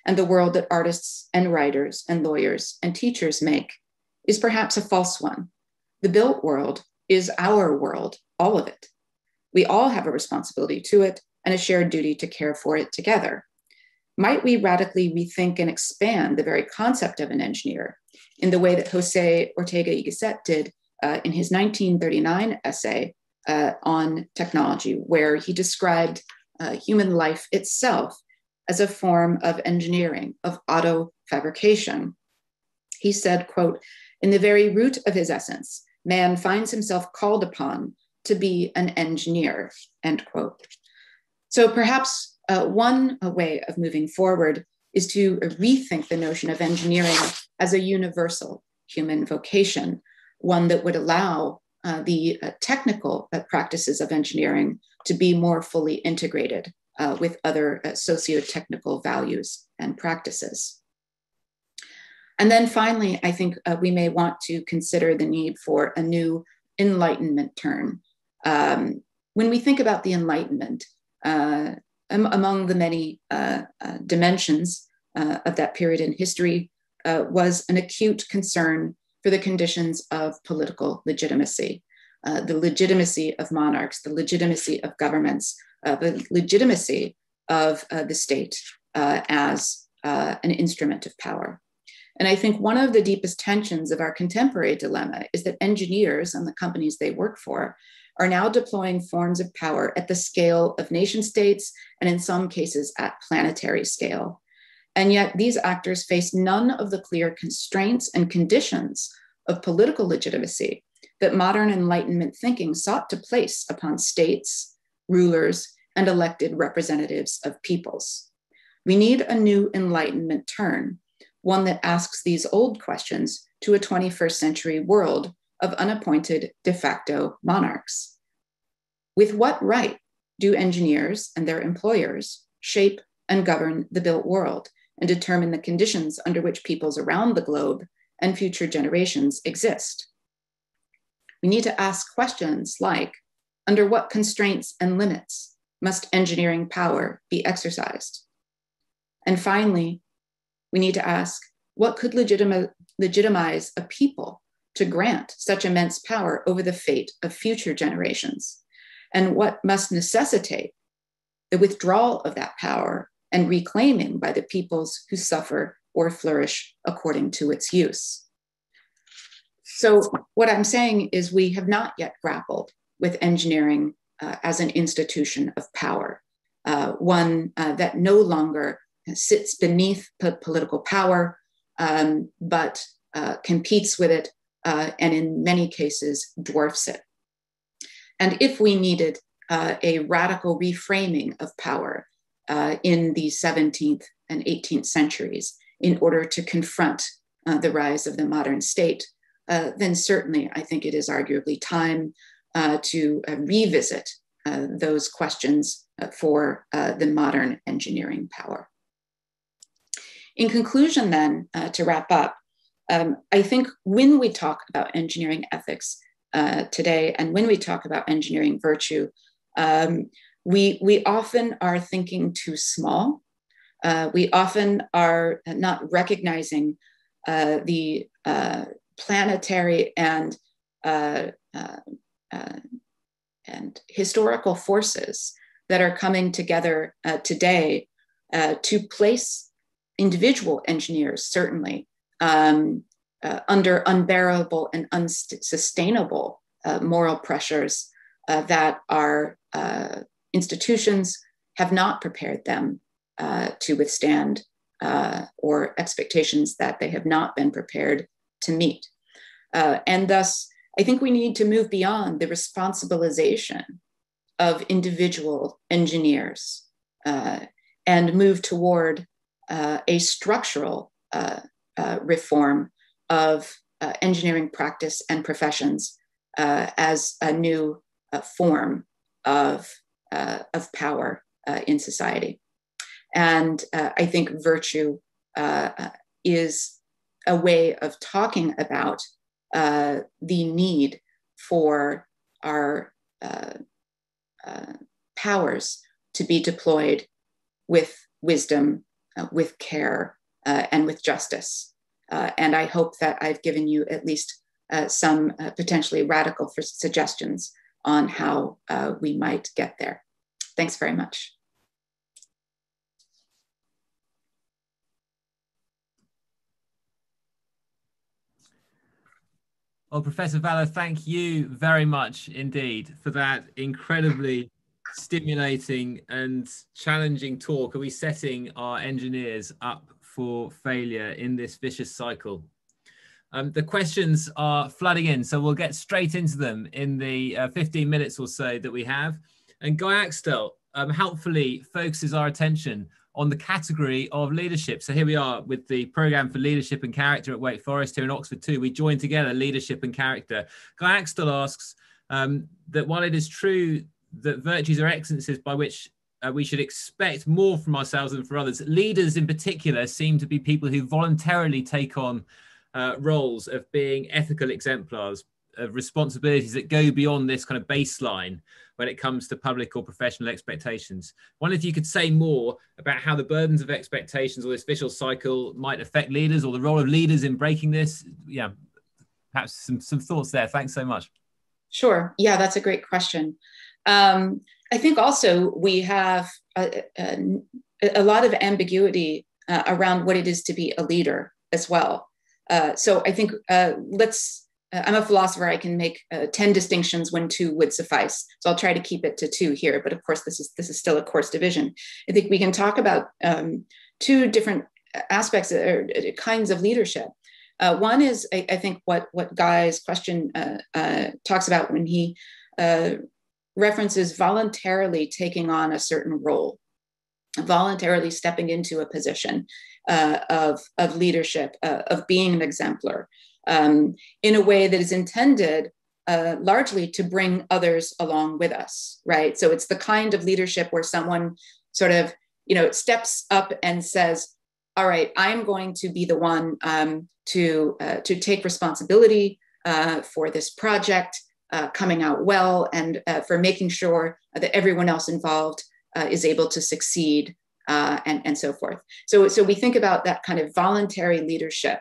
and the world that artists and writers and lawyers and teachers make is perhaps a false one. The built world is our world, all of it. We all have a responsibility to it and a shared duty to care for it together. Might we radically rethink and expand the very concept of an engineer in the way that Jose Ortega y Gasset did in his 1939 essay on technology, where he described human life itself as a form of engineering, of auto fabrication. He said, quote, "In the very root of his essence, man finds himself called upon to be an engineer," end quote. So perhaps one way of moving forward is to rethink the notion of engineering as a universal human vocation, one that would allow the technical practices of engineering to be more fully integrated with other socio-technical values and practices. And then finally, I think we may want to consider the need for a new Enlightenment turn. When we think about the Enlightenment, among the many dimensions of that period in history was an acute concern for the conditions of political legitimacy, the legitimacy of monarchs, the legitimacy of governments, the legitimacy of the state as an instrument of power. And I think one of the deepest tensions of our contemporary dilemma is that engineers and the companies they work for are now deploying forms of power at the scale of nation states and in some cases at planetary scale. And yet these actors face none of the clear constraints and conditions of political legitimacy that modern Enlightenment thinking sought to place upon states, rulers, and elected representatives of peoples. We need a new Enlightenment turn, one that asks these old questions to a 21st century world of unappointed de facto monarchs. With what right do engineers and their employers shape and govern the built world and determine the conditions under which peoples around the globe and future generations exist? We need to ask questions like, under what constraints and limits must engineering power be exercised? And finally, we need to ask, what could legitimize a people to grant such immense power over the fate of future generations? And what must necessitate the withdrawal of that power and reclaiming by the peoples who suffer or flourish according to its use? So what I'm saying is we have not yet grappled with engineering as an institution of power, one that no longer sits beneath political power, but competes with it, and in many cases dwarfs it. And if we needed a radical reframing of power in the 17th and 18th centuries in order to confront the rise of the modern state, then certainly I think it is arguably time to revisit those questions for the modern engineering power. In conclusion then, to wrap up, I think when we talk about engineering ethics today, and when we talk about engineering virtue, we often are thinking too small. We often are not recognizing the planetary and historical forces that are coming together today to place individual engineers, certainly, under unbearable and unsustainable moral pressures that our institutions have not prepared them to withstand, or expectations that they have not been prepared to meet. And thus, I think we need to move beyond the responsibilization of individual engineers and move toward a structural reform of engineering practice and professions as a new form of power in society. And I think virtue is a way of talking about the need for our powers to be deployed with wisdom, with care, and with justice. And I hope that I've given you at least some potentially radical suggestions on how we might get there. Thanks very much. Well, Professor Valla, thank you very much indeed for that incredibly stimulating and challenging talk. Are we setting our engineers up for failure in this vicious cycle? The questions are flooding in, so we'll get straight into them in the 15 minutes or so that we have. And Guy Axtell, helpfully focuses our attention on the category of leadership. So here we are with the program for leadership and character at Wake Forest here in Oxford too. We join together leadership and character. Guy Axtell asks that while it is true that virtues are excellences by which we should expect more from ourselves than for others, leaders in particular seem to be people who voluntarily take on roles of being ethical exemplars, of responsibilities that go beyond this kind of baseline when it comes to public or professional expectations. I wonder if you could say more about how the burdens of expectations or this vicious cycle might affect leaders, or the role of leaders in breaking this. Yeah, perhaps some thoughts there. Thanks so much. Sure. Yeah, that's a great question. I think also we have a lot of ambiguity around what it is to be a leader as well. So I think I'm a philosopher. I can make 10 distinctions when 2 would suffice. So I'll try to keep it to 2 here. But of course, this is still a course division. I think we can talk about 2 different aspects or kinds of leadership. One is, I think, what Guy's question talks about when he references voluntarily taking on a certain role, voluntarily stepping into a position of leadership, of being an exemplar, in a way that is intended largely to bring others along with us, right? So it's the kind of leadership where someone sort of, steps up and says, all right, I'm going to be the one to take responsibility for this project coming out well, and for making sure that everyone else involved is able to succeed, and so forth. So we think about that kind of voluntary leadership.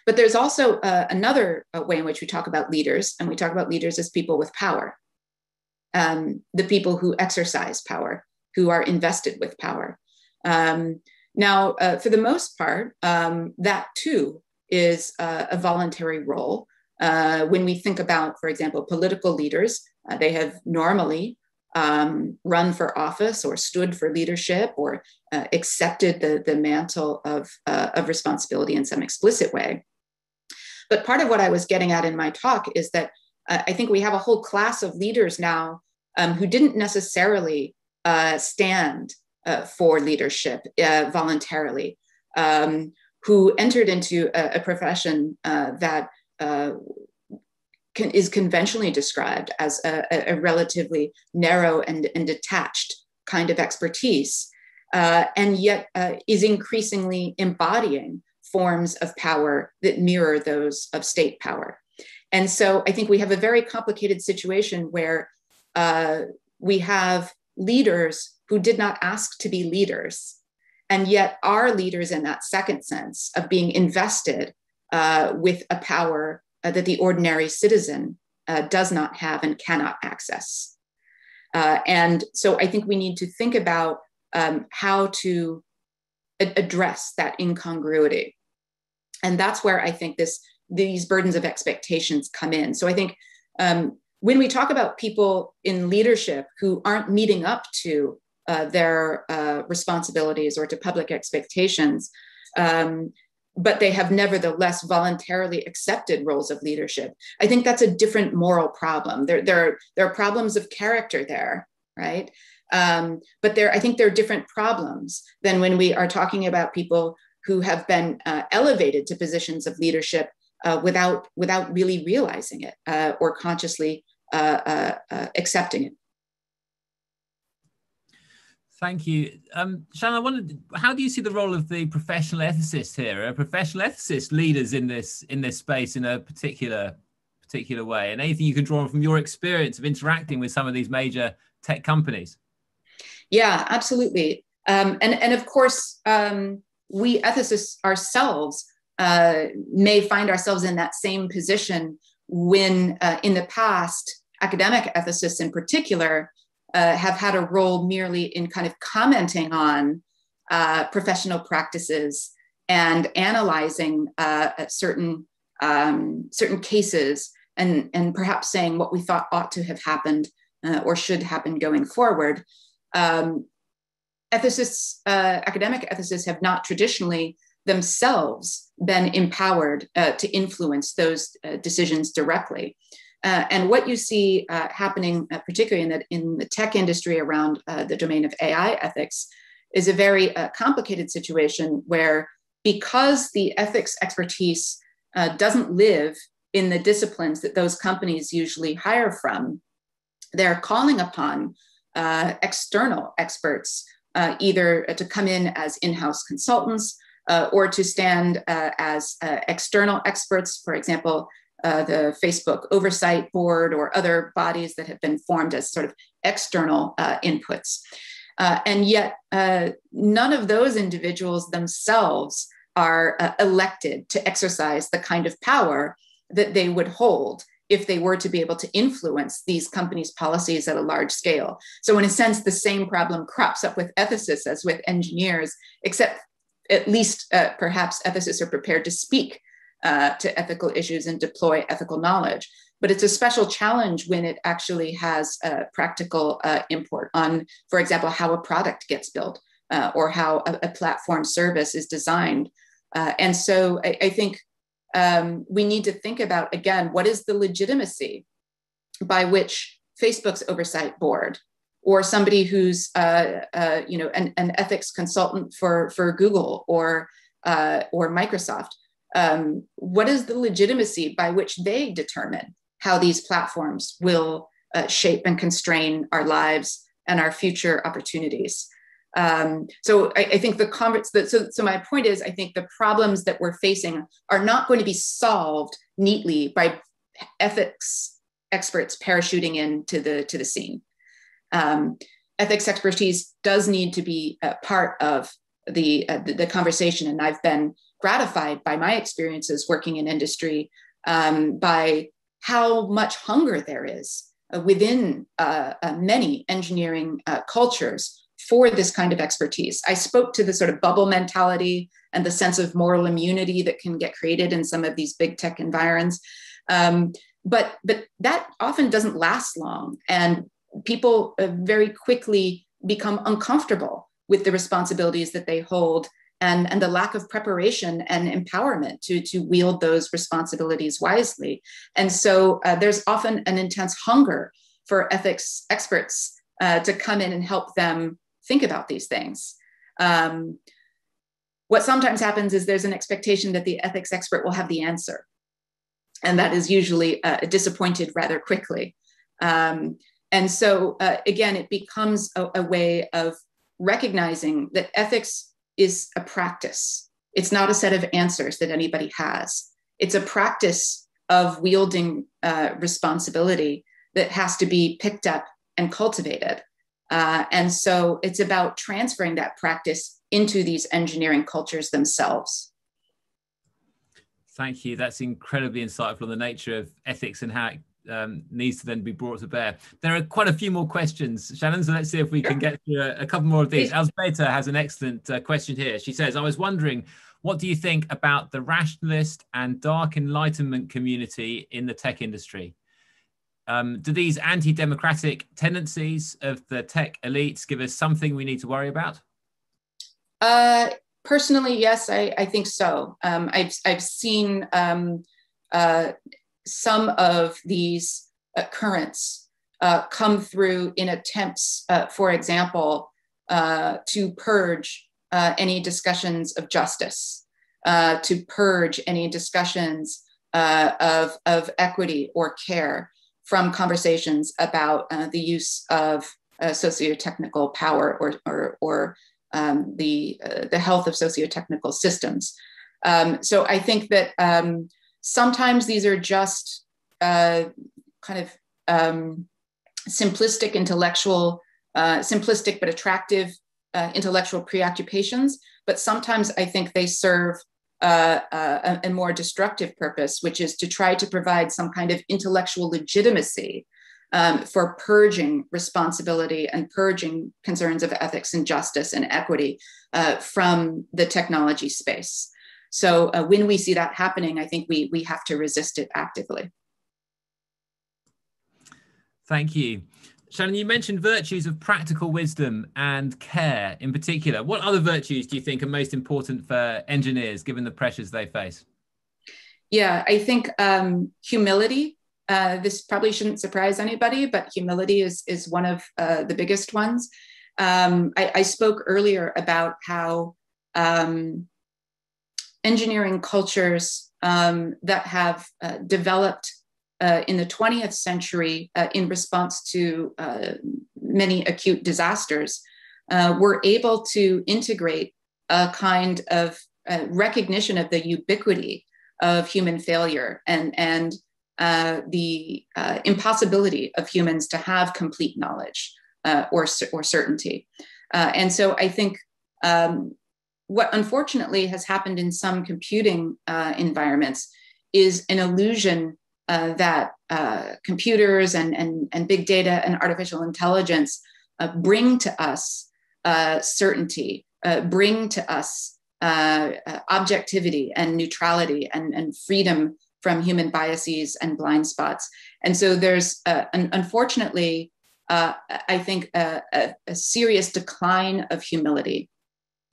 But there's also another way in which we talk about leaders, and we talk about leaders as people with power, the people who exercise power, who are invested with power. Now, for the most part, that too is a voluntary role. When we think about, for example, political leaders, they have normally run for office or stood for leadership or accepted the mantle of responsibility in some explicit way. But part of what I was getting at in my talk is that I think we have a whole class of leaders now who didn't necessarily stand for leadership voluntarily, who entered into a profession that is conventionally described as a relatively narrow and detached kind of expertise, and yet is increasingly embodying forms of power that mirror those of state power. And so I think we have a very complicated situation where we have leaders who did not ask to be leaders, and yet are leaders in that second sense of being invested with a power that the ordinary citizen does not have and cannot access. And so I think we need to think about how to address that incongruity. And that's where I think these burdens of expectations come in. So I think when we talk about people in leadership who aren't meeting up to their responsibilities or to public expectations, but they have nevertheless voluntarily accepted roles of leadership, I think that's a different moral problem. There are problems of character there, right? But I think there are different problems than when we are talking about people who have been elevated to positions of leadership without really realizing it or consciously accepting it. Thank you. Shannon, I wondered, how do you see the role of the professional ethicist here? Are professional ethicists leaders in this space in a particular way? And anything you can draw on from your experience of interacting with some of these major tech companies? Yeah, absolutely. And of course, we ethicists ourselves may find ourselves in that same position when in the past, academic ethicists in particular have had a role merely in kind of commenting on professional practices and analyzing certain cases and perhaps saying what we thought ought to have happened or should happen going forward. Ethicists, academic ethicists have not traditionally themselves been empowered to influence those decisions directly. And what you see happening, particularly in the tech industry around the domain of AI ethics, is a very complicated situation where, because the ethics expertise doesn't live in the disciplines that those companies usually hire from, they're calling upon external experts, either to come in as in-house consultants or to stand as external experts, for example, the Facebook Oversight Board or other bodies that have been formed as sort of external inputs. And yet none of those individuals themselves are elected to exercise the kind of power that they would hold if they were to be able to influence these companies' policies at a large scale. So in a sense, the same problem crops up with ethicists as with engineers, except at least perhaps ethicists are prepared to speak to ethical issues and deploy ethical knowledge. But it's a special challenge when it actually has practical import on, for example, how a product gets built or how a platform service is designed. And so I think we need to think about, again, what is the legitimacy by which Facebook's oversight board or somebody who's an ethics consultant for Google or Microsoft, what is the legitimacy by which they determine how these platforms will shape and constrain our lives and our future opportunities? So I think so my point is, I think the problems that we're facing are not going to be solved neatly by ethics experts parachuting into the scene. Ethics expertise does need to be a part of the conversation, and I've been gratified by my experiences working in industry by how much hunger there is within many engineering cultures for this kind of expertise. I spoke to the sort of bubble mentality and the sense of moral immunity that can get created in some of these big tech environs. But that often doesn't last long. And people very quickly become uncomfortable with the responsibilities that they hold and the lack of preparation and empowerment to wield those responsibilities wisely. And so there's often an intense hunger for ethics experts to come in and help them think about these things. What sometimes happens is there's an expectation that the ethics expert will have the answer. And that is usually disappointed rather quickly. And so, again, it becomes a way of recognizing that ethics is a practice. It's not a set of answers that anybody has. It's a practice of wielding responsibility that has to be picked up and cultivated. And so it's about transferring that practice into these engineering cultures themselves. Thank you. That's incredibly insightful on the nature of ethics and how it needs to then be brought to bear. There are quite a few more questions, Shannon, so let's see if we can get through a couple more of these. Elzbieta has an excellent question here. She says, I was wondering, what do you think about the rationalist and dark enlightenment community in the tech industry? Do these anti-democratic tendencies of the tech elites give us something we need to worry about? Personally, yes, I think so. I've seen some of these currents come through in attempts, for example, to purge any discussions of justice, to purge any discussions of equity or care from conversations about the use of socio-technical power or the health of socio-technical systems. So I think that sometimes these are just kind of simplistic but attractive intellectual preoccupations, but sometimes I think they serve a more destructive purpose, which is to try to provide some kind of intellectual legitimacy for purging responsibility and purging concerns of ethics and justice and equity from the technology space. So when we see that happening, I think we have to resist it actively. Thank you. Shannon, you mentioned virtues of practical wisdom and care in particular. What other virtues do you think are most important for engineers given the pressures they face? Yeah, I think humility This probably shouldn't surprise anybody, but humility is one of the biggest ones. I spoke earlier about how engineering cultures that have developed in the 20th century in response to many acute disasters were able to integrate a kind of recognition of the ubiquity of human failure and the impossibility of humans to have complete knowledge or certainty. And so I think what unfortunately has happened in some computing environments is an illusion that computers and big data and artificial intelligence bring to us certainty, bring to us objectivity and neutrality and freedom from human biases and blind spots. And so there's, unfortunately, I think, a serious decline of humility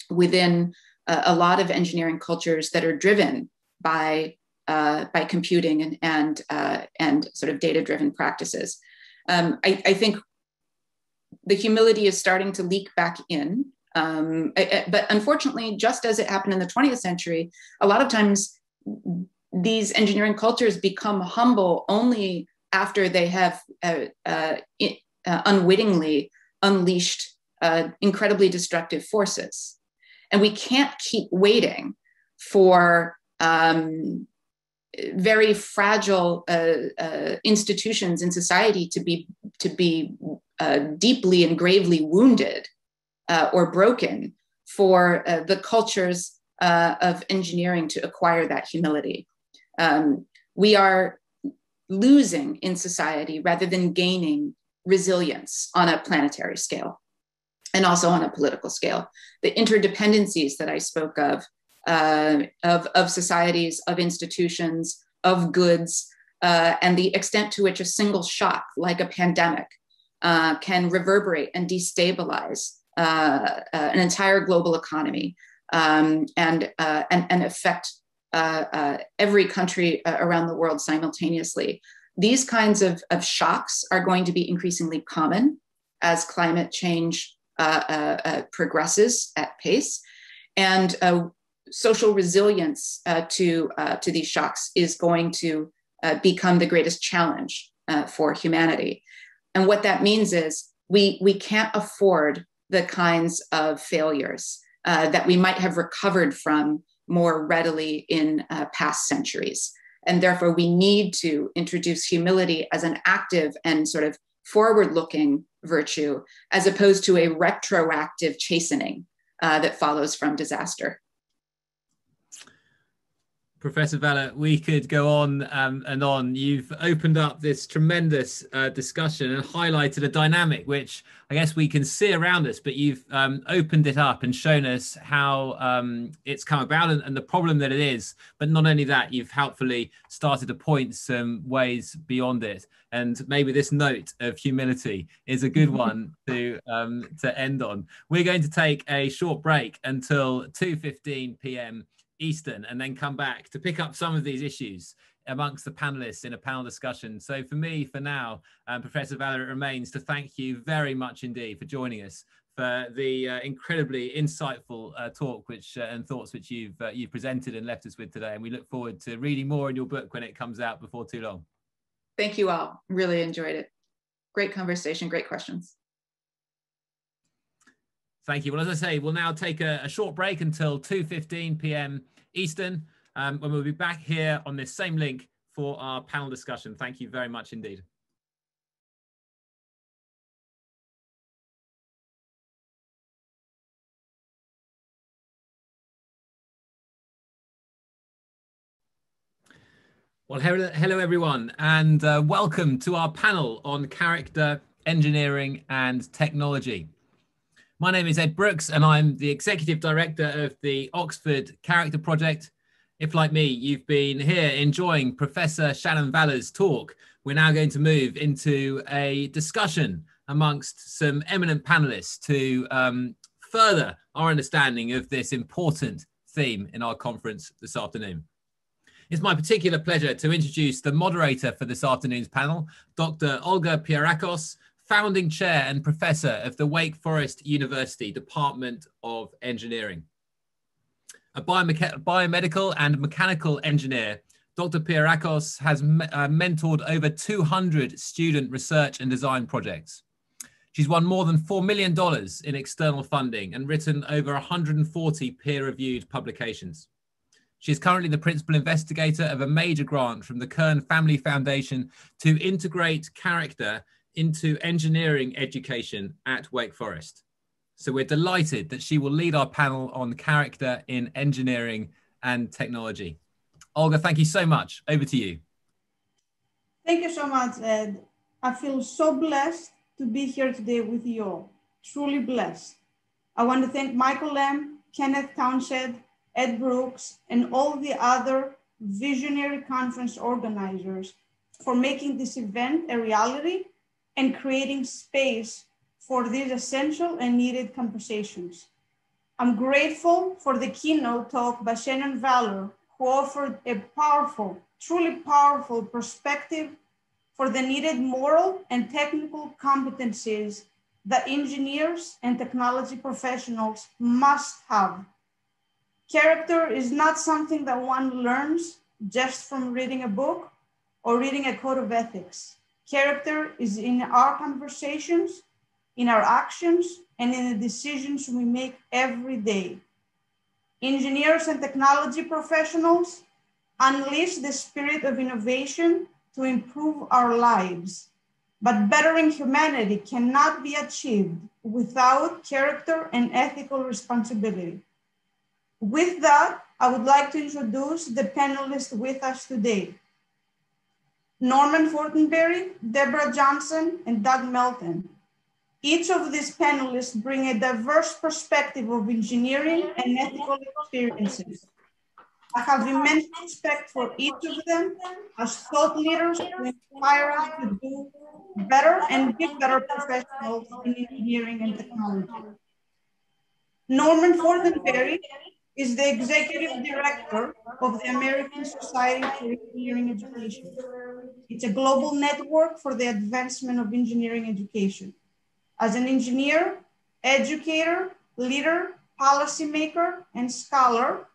within a lot of engineering cultures that are driven by computing and sort of data-driven practices. I think the humility is starting to leak back in. But unfortunately, just as it happened in the 20th century, a lot of times these engineering cultures become humble only after they have unwittingly unleashed incredibly destructive forces. And we can't keep waiting for very fragile institutions in society to be deeply and gravely wounded or broken for the cultures of engineering to acquire that humility. We are losing in society rather than gaining resilience on a planetary scale and also on a political scale. The interdependencies that I spoke of societies, of institutions, of goods, and the extent to which a single shock, like a pandemic, can reverberate and destabilize an entire global economy and affect every country around the world simultaneously. These kinds of shocks are going to be increasingly common as climate change progresses at pace, and social resilience to these shocks is going to become the greatest challenge for humanity. And what that means is we can't afford the kinds of failures that we might have recovered from more readily in past centuries. And therefore, we need to introduce humility as an active and sort of forward-looking virtue, as opposed to a retroactive chastening that follows from disaster. Professor Vella, we could go on and on. You've opened up this tremendous discussion and highlighted a dynamic which I guess we can see around us, but you've opened it up and shown us how it's come about and the problem that it is. But not only that, you've helpfully started to point some ways beyond it. And maybe this note of humility is a good one to end on. We're going to take a short break until 2:15 p.m. Eastern, and then come back to pick up some of these issues amongst the panelists in a panel discussion. So for me, for now, Professor Vella, it remains to thank you very much indeed for joining us, for the incredibly insightful talk and thoughts which you've presented and left us with today. And we look forward to reading more in your book when it comes out before too long. Thank you all. Really enjoyed it. Great conversation, great questions. Thank you. Well, as I say, we'll now take a short break until 2:15 p.m. Eastern, when we'll be back here on this same link for our panel discussion. Thank you very much indeed. Well, hello everyone, and welcome to our panel on character, engineering, and technology. My name is Ed Brooks, and I'm the Executive Director of the Oxford Character Project. If, like me, you've been here enjoying Professor Shannon Vella's talk, we're now going to move into a discussion amongst some eminent panelists to further our understanding of this important theme in our conference this afternoon. It's my particular pleasure to introduce the moderator for this afternoon's panel, Dr. Olga Pierrakos, founding chair and professor of the Wake Forest University Department of Engineering. A biomedical and mechanical engineer, Dr. Pierrakos has mentored over 200 student research and design projects. She's won more than $4 million in external funding and written over 140 peer-reviewed publications. She is currently the principal investigator of a major grant from the Kern Family Foundation to integrate character into engineering education at Wake Forest. So we're delighted that she will lead our panel on character in engineering and technology. Olga, thank you so much. Over to you. Thank you so much, Ed. I feel so blessed to be here today with you all. Truly blessed. I want to thank Michael M., Kenneth Townsend, Ed Brooks, and all the other visionary conference organizers for making this event a reality and creating space for these essential and needed conversations. I'm grateful for the keynote talk by Shannon Valor, who offered a powerful, truly powerful perspective for the needed moral and technical competencies that engineers and technology professionals must have. Character is not something that one learns just from reading a book or reading a code of ethics. Character is in our conversations, in our actions, and in the decisions we make every day. Engineers and technology professionals unleash the spirit of innovation to improve our lives. But bettering humanity cannot be achieved without character and ethical responsibility. With that, I would like to introduce the panelists with us today. Norman Fortenberry, Deborah Johnson, and Doug Melton. Each of these panelists bring a diverse perspective of engineering and ethical experiences. I have immense respect for each of them as thought leaders who inspire us to do better and be better professionals in engineering and technology. Norman Fortenberry is the executive director of the American Society for Engineering Education. It's a global network for the advancement of engineering education. As an engineer, educator, leader, policymaker, and scholar,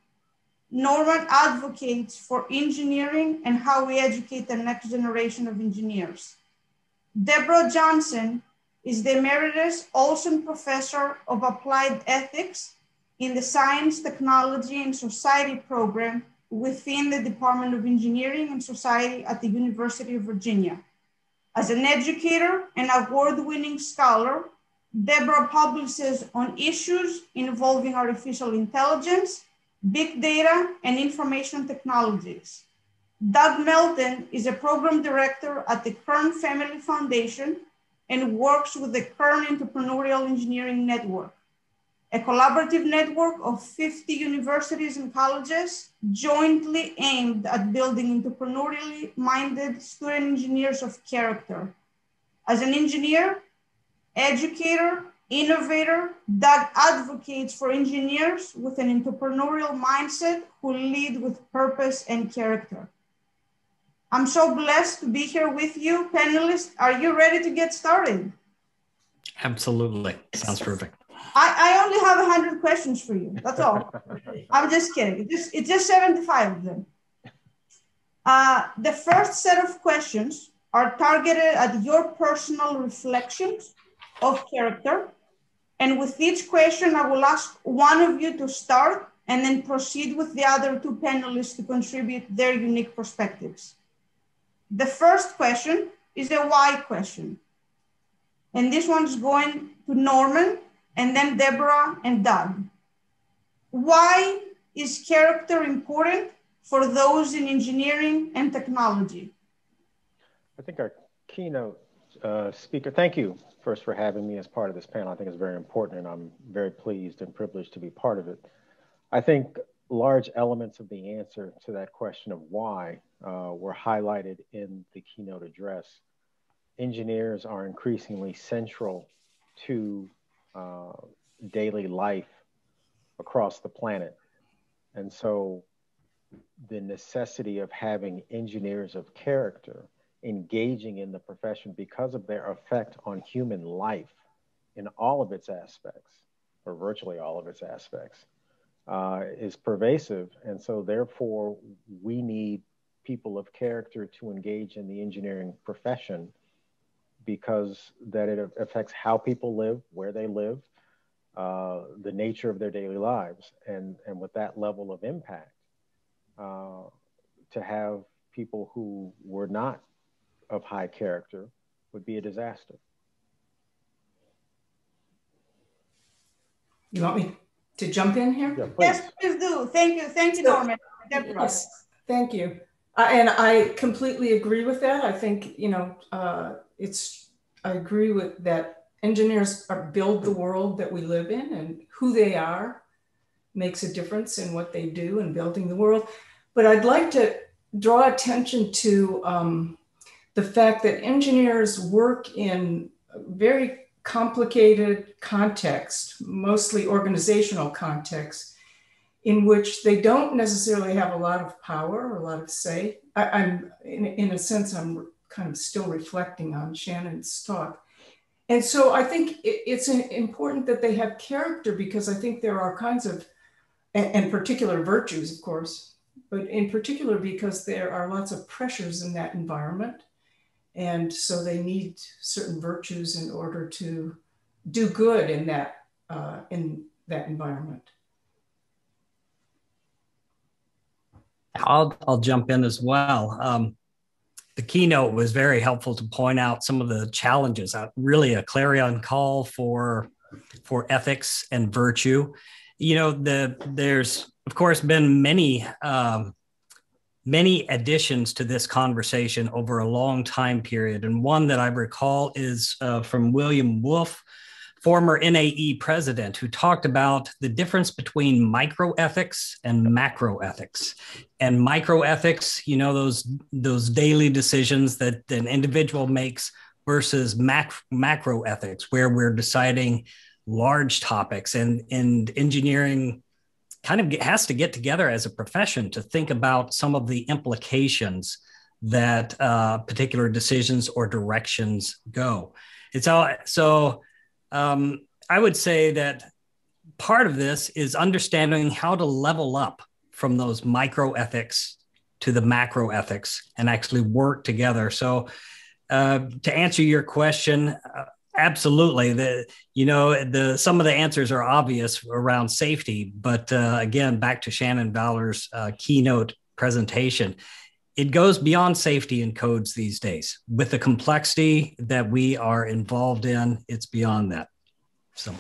Norman advocates for engineering and how we educate the next generation of engineers. Deborah Johnson is the Emeritus Olson Professor of Applied Ethics in the Science, Technology, and Society program within the Department of Engineering and Society at the University of Virginia. As an educator and award-winning scholar, Deborah publishes on issues involving artificial intelligence, big data, and information technologies. Doug Melton is a program director at the Kern Family Foundation and works with the Kern Entrepreneurial Engineering Network, a collaborative network of 50 universities and colleges jointly aimed at building entrepreneurially minded student engineers of character. As an engineer, educator, innovator, Doug advocates for engineers with an entrepreneurial mindset who lead with purpose and character. I'm so blessed to be here with you. Panelists, are you ready to get started? Absolutely. Sounds perfect. I only have 100 questions for you. That's all. I'm just kidding. It's just 75 of them. The first set of questions are targeted at your personal reflections of character. And with each question, I will ask one of you to start and then proceed with the other two panelists to contribute their unique perspectives. The first question is a why question. And this one's going to Norman and then Deborah and Doug. Why is character important for those in engineering and technology? I think our keynote speaker, thank you first for having me as part of this panel. I think it's very important and I'm very pleased and privileged to be part of it. I think large elements of the answer to that question of why were highlighted in the keynote address. Engineers are increasingly central to daily life across the planet. And so the necessity of having engineers of character engaging in the profession because of their effect on human life in all of its aspects, or virtually all of its aspects, is pervasive. And so therefore, we need people of character to engage in the engineering profession because that it affects how people live, where they live, the nature of their daily lives. And with that level of impact, to have people who were not of high character would be a disaster. You want me to jump in here? Yeah, please. Yes, please do. Thank you, Norman. Yes, thank you. And I completely agree with that. I think, I agree with that. Engineers build the world that we live in, and who they are makes a difference in what they do in building the world. But I'd like to draw attention to the fact that engineers work in very complicated context, mostly organizational context, in which they don't necessarily have a lot of power or a lot of say. I'm in a sense, I'm kind of still reflecting on Shannon's talk. And so I think it's important that they have character, because I think there are kinds of, and particular virtues, of course, but in particular because there are lots of pressures in that environment. And so they need certain virtues in order to do good in that environment. I'll jump in as well. The keynote was very helpful to point out some of the challenges. Really, a clarion call for ethics and virtue. There's of course been many additions to this conversation over a long time period, and one that I recall is from William Wolfe, former NAE president, who talked about the difference between microethics and macroethics. And microethics, those daily decisions that an individual makes, versus macroethics, where we're deciding large topics. And engineering kind of has to get together as a profession to think about some of the implications that particular decisions or directions go. I would say that part of this is understanding how to level up from those microethics to the macroethics and actually work together. So to answer your question, absolutely. Some of the answers are obvious around safety, but again, back to Shannon Valor's keynote presentation, it goes beyond safety in codes these days. With the complexity that we are involved in, it's beyond that. So,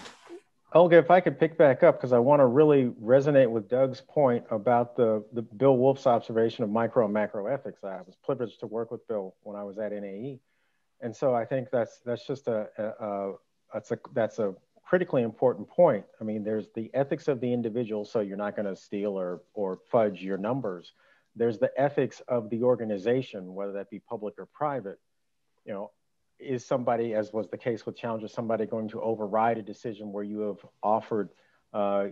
Olga, if I could pick back up, because I want to really resonate with Doug's point about the Bill Wolfe's observation of micro and macro ethics. I was privileged to work with Bill when I was at NAE. And so I think that's just a critically important point. I mean, there's the ethics of the individual, so you're not going to steal or fudge your numbers. There's the ethics of the organization, whether that be public or private. Is somebody, as was the case with Challenger, somebody going to override a decision where you have offered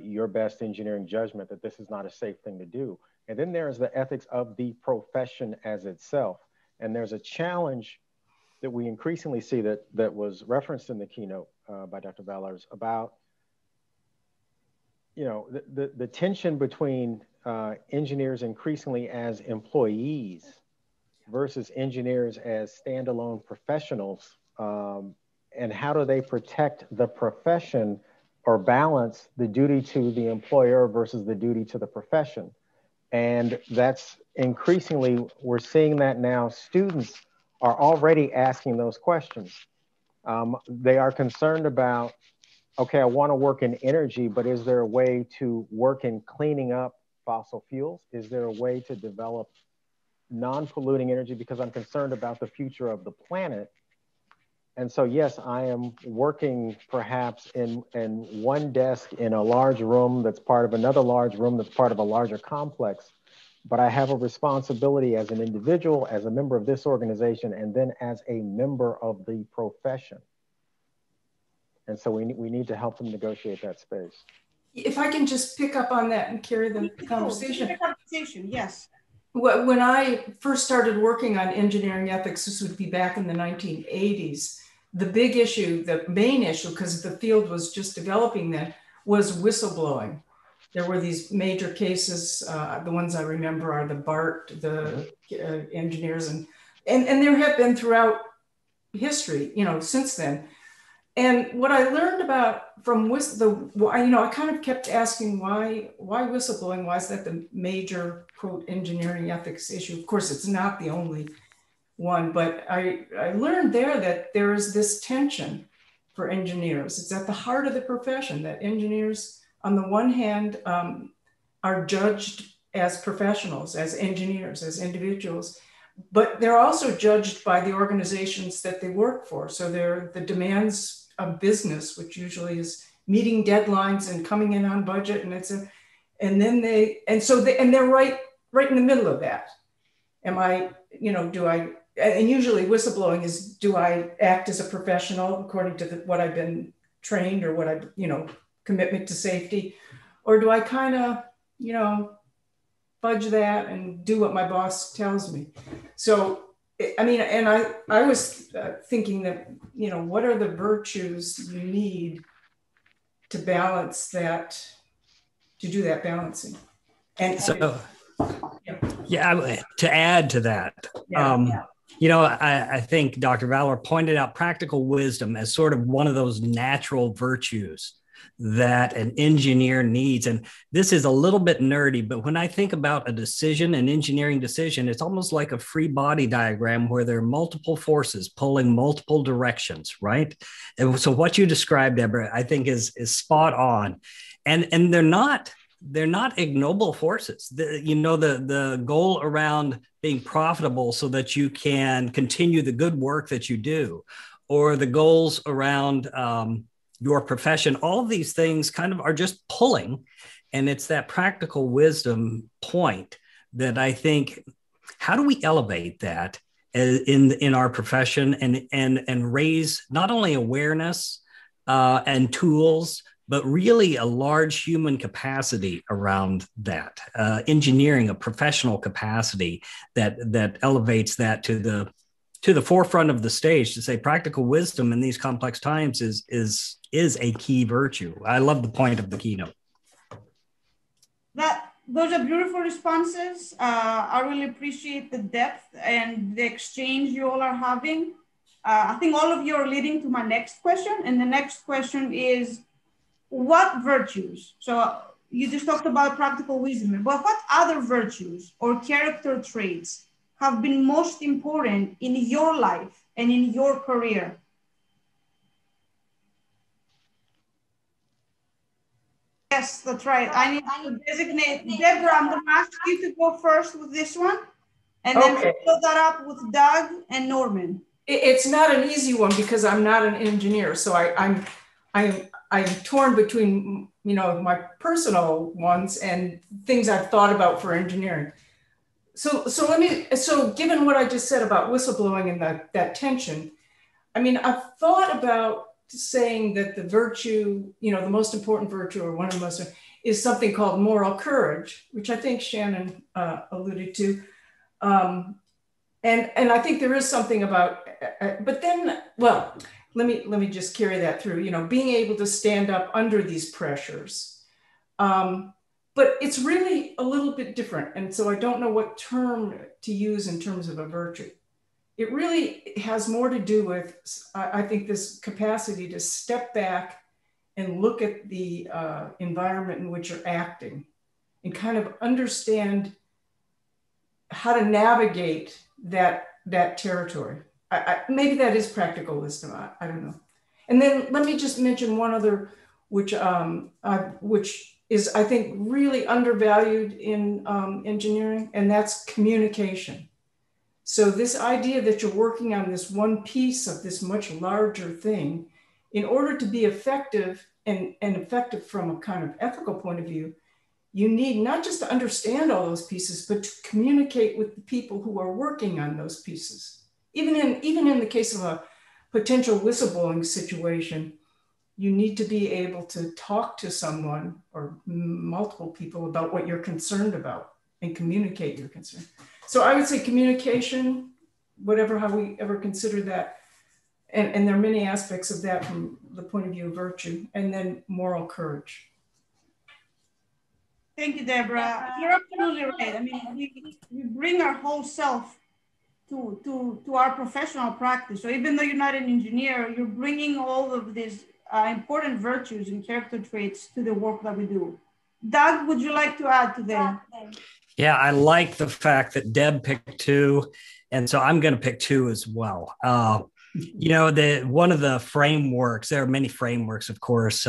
your best engineering judgment that this is not a safe thing to do? And then there's the ethics of the profession as itself. And there's a challenge that we increasingly see that was referenced in the keynote by Dr. Valors about, the tension between engineers increasingly as employees versus engineers as standalone professionals, and how do they protect the profession or balance the duty to the employer versus the duty to the profession. And that's increasingly, we're seeing that now. Students are already asking those questions. They are concerned about, okay, I want to work in energy, but is there a way to work in cleaning up fossil fuels? Is there a way to develop non-polluting energy, because I'm concerned about the future of the planet? And so, yes, I am working perhaps in one desk in a large room that's part of another large room that's part of a larger complex, but I have a responsibility as an individual, as a member of this organization, and then as a member of the profession. And so we need to help them negotiate that space. If I can just pick up on that and carry the conversation. Yes. When I first started working on engineering ethics, this would be back in the 1980s, the big issue, the main issue, because the field was just developing then, was whistleblowing. There were these major cases. The ones I remember are the BART, the engineers, and there have been throughout history, since then. And what I learned about from I kind of kept asking why whistleblowing? Why is that the major, quote, engineering ethics issue? Of course, it's not the only one, but I learned there that there is this tension for engineers. It's at the heart of the profession that engineers, on the one hand, are judged as professionals, as engineers, as individuals, but they're also judged by the organizations that they work for. So they're the demands of business, which usually is meeting deadlines and coming in on budget, and they're right in the middle of that. And usually whistleblowing is, do I act as a professional according to what I've been trained or what commitment to safety, or do I kind of, fudge that and do what my boss tells me? So, I was thinking that, what are the virtues you need to balance that, to do that balancing? And so, to add to that, I think Dr. Valor pointed out practical wisdom as sort of one of those natural virtues that an engineer needs. And this is a little bit nerdy, but when I think about a decision, an engineering decision, it's almost like a free body diagram where there are multiple forces pulling multiple directions, right? And so what you described, Deborah, I think is spot on. And they're not ignoble forces. The goal around being profitable so that you can continue the good work that you do, or the goals around your profession, all of these things kind of are just pulling. And it's that practical wisdom point that I think, how do we elevate that in our profession and raise not only awareness and tools, but really a large human capacity around that, engineering a professional capacity that elevates that to the forefront of the stage, to say practical wisdom in these complex times is a key virtue. I love the point of the keynote. Those are beautiful responses. I really appreciate the depth and the exchange you all are having. I think all of you are leading to my next question. And the next question is, what virtues? So you just talked about practical wisdom, but what other virtues or character traits have been most important in your life and in your career? Yes, that's right. I need to designate. Deborah, I'm going to ask you to go first with this one, and then fill that up with Doug and Norman. It's not an easy one because I'm not an engineer, so I'm torn between my personal ones and things I've thought about for engineering. So given what I just said about whistleblowing and that tension, I've thought about saying that the virtue, the most important virtue, or one of the most, is something called moral courage, which I think Shannon alluded to. And I think there is something about, but then, well, let me just carry that through, being able to stand up under these pressures. But it's really a little bit different. And so I don't know what term to use in terms of a virtue. It really has more to do with, I think, this capacity to step back and look at the environment in which you're acting and kind of understand how to navigate that territory. Maybe that is practical wisdom. I don't know. And then let me just mention one other, which is, I think, really undervalued in engineering, and that's communication. So this idea that you're working on this one piece of this much larger thing, in order to be effective and effective from a kind of ethical point of view, you need not just to understand all those pieces, but to communicate with the people who are working on those pieces. Even in the case of a potential whistleblowing situation, you need to be able to talk to someone or multiple people about what you're concerned about and communicate your concern. So I would say communication, whatever, how we ever consider that. And there are many aspects of that from the point of view of virtue, and then moral courage. Thank you, Deborah. You're absolutely right. I mean, we bring our whole self to our professional practice. So even though you're not an engineer, you're bringing all of these important virtues and character traits to the work that we do. Doug, would you like to add to that? Yeah, I like the fact that Deb picked 2, and so I'm going to pick 2 as well. One of the frameworks, there are many frameworks, of course,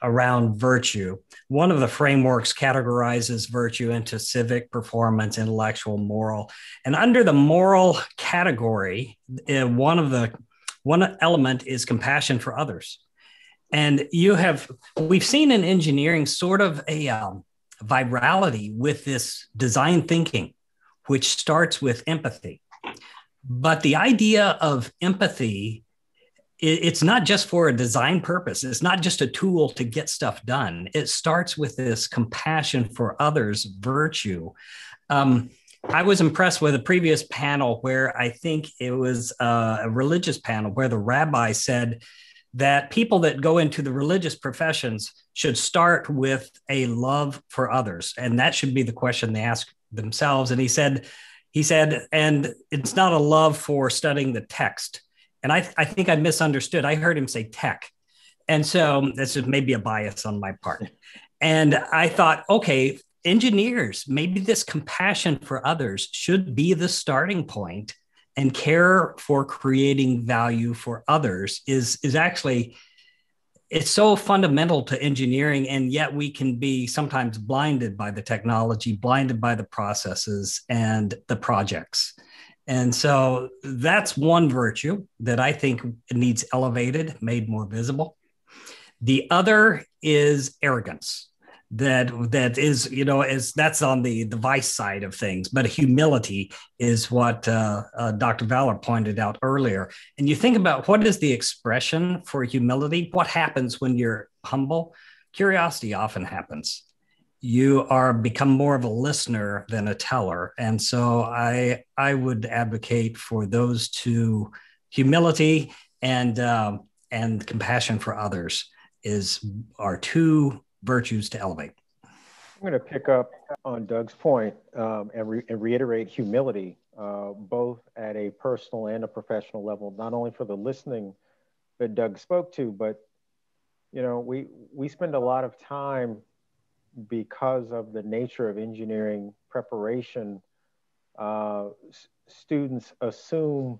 around virtue. One of the frameworks categorizes virtue into civic, performance, intellectual, moral. And under the moral category, one element is compassion for others. And we've seen in engineering sort of a virality with this design thinking, which starts with empathy. But the idea of empathy, it's not just for a design purpose. It's not just a tool to get stuff done. It starts with this compassion for others virtue. I was impressed with a previous panel where I think it was a religious panel where the rabbi said that people that go into the religious professions should start with a love for others. And that should be the question they ask themselves. And he said, and it's not a love for studying the text. And I think I misunderstood. I heard him say tech. And so this is maybe a bias on my part. And I thought, okay, engineers, maybe this compassion for others should be the starting point, and care for creating value for others is actually, it's so fundamental to engineering, and yet we can be sometimes blinded by the technology, blinded by the processes and the projects. And so that's one virtue that I think needs elevated, made more visible. The other is arrogance. That is, that's on the vice side of things, but humility is what Dr. Valor pointed out earlier. And you think about what is the expression for humility? What happens when you're humble? Curiosity often happens. You become more of a listener than a teller. And so I would advocate for those 2, humility and compassion for others are 2 virtues to elevate. I'm going to pick up on Doug's point and reiterate humility, both at a personal and a professional level, not only for the listening that Doug spoke to, but we spend a lot of time, because of the nature of engineering preparation, students assume,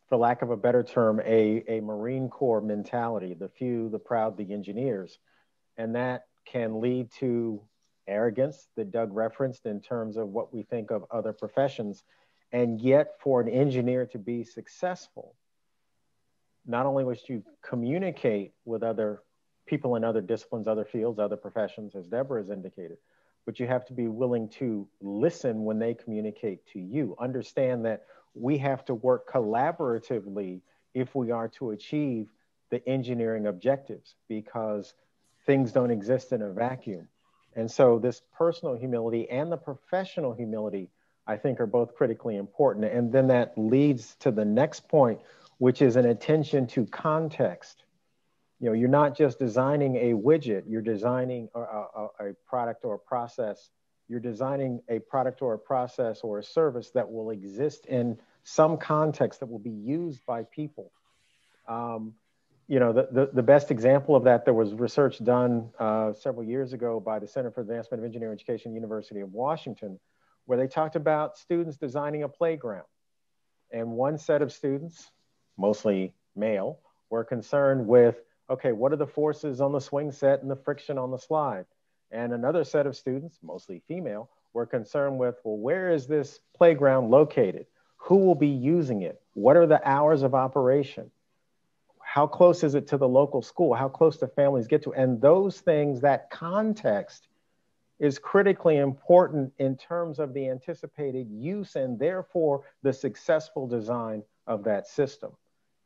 for lack of a better term, a Marine Corps mentality, the few, the proud, the engineers. And that can lead to arrogance that Doug referenced in terms of what we think of other professions. And yet for an engineer to be successful, not only must you communicate with other people in other disciplines, other fields, other professions, as Deborah has indicated, but you have to be willing to listen when they communicate to you. Understand that we have to work collaboratively if we are to achieve the engineering objectives, because things don't exist in a vacuum. And so this personal humility and the professional humility, I think, are both critically important. And then that leads to the next point, which is an attention to context. You're not just designing a widget, you're designing a product or a process. You're designing a product or a process or a service that will exist in some context that will be used by people. The best example of that, there was research done several years ago by the Center for Advancement of Engineering Education, University of Washington, where they talked about students designing a playground. And one set of students, mostly male, were concerned with, okay, what are the forces on the swing set and the friction on the slide? And another set of students, mostly female, were concerned with, well, where is this playground located? Who will be using it? What are the hours of operation? How close is it to the local school? How close do families get to? And those things, that context is critically important in terms of the anticipated use and therefore the successful design of that system.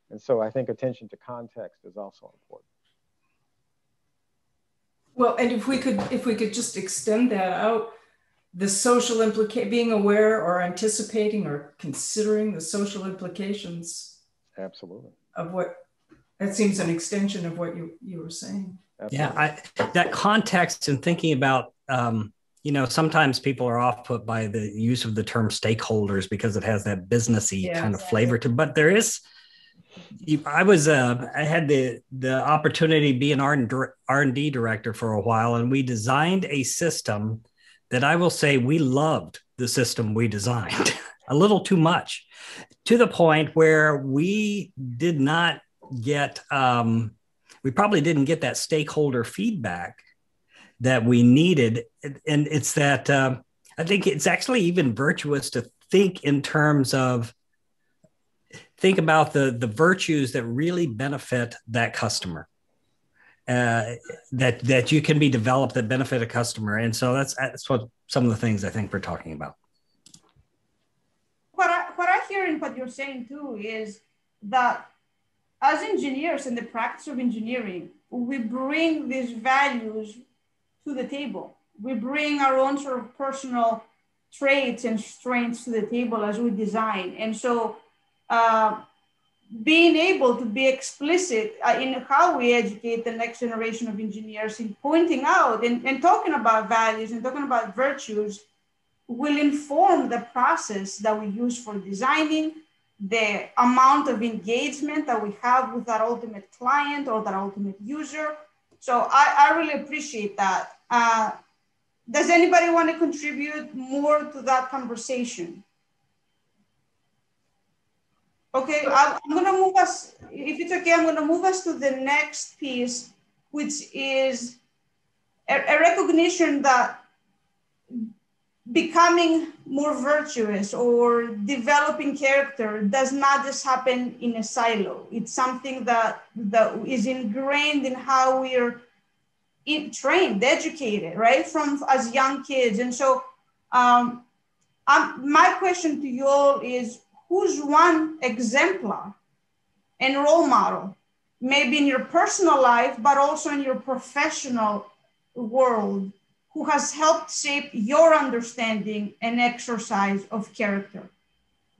And so I think attention to context is also important. Well, and if we could just extend that out, the social being aware or anticipating or considering the social implications. Absolutely. Of what, that seems an extension of what you were saying. Absolutely. Yeah, that context and thinking about, sometimes people are off put by the use of the term stakeholders because it has that businessy kind of flavor to it. But there is, I had the opportunity to be an R&D director for a while, and we designed a system that I will say we loved the system we designed a little too much, to the point where we did not get, we probably didn't get that stakeholder feedback that we needed. And it's that, I think it's actually even virtuous to think in terms of, think about the virtues that really benefit that customer, that you can be developed that benefit a customer. And so that's what some of the things I think we're talking about. What I hear in what you're saying too is that as engineers in the practice of engineering, we bring these values to the table. We bring our own sort of personal traits and strengths to the table as we design. And so being able to be explicit in how we educate the next generation of engineers in pointing out and talking about values and talking about virtues will inform the process that we use for designing, the amount of engagement that we have with that ultimate client or that ultimate user. So I really appreciate that. Does anybody want to contribute more to that conversation? Okay, I'm going to move us, if it's okay, I'm going to move us to the next piece, which is a recognition that becoming more virtuous or developing character does not just happen in a silo. It's something that is ingrained in how we're trained, educated, right, from as young kids. And so my question to you all is, who's one exemplar and role model, maybe in your personal life, but also in your professional world, who has helped shape your understanding and exercise of character?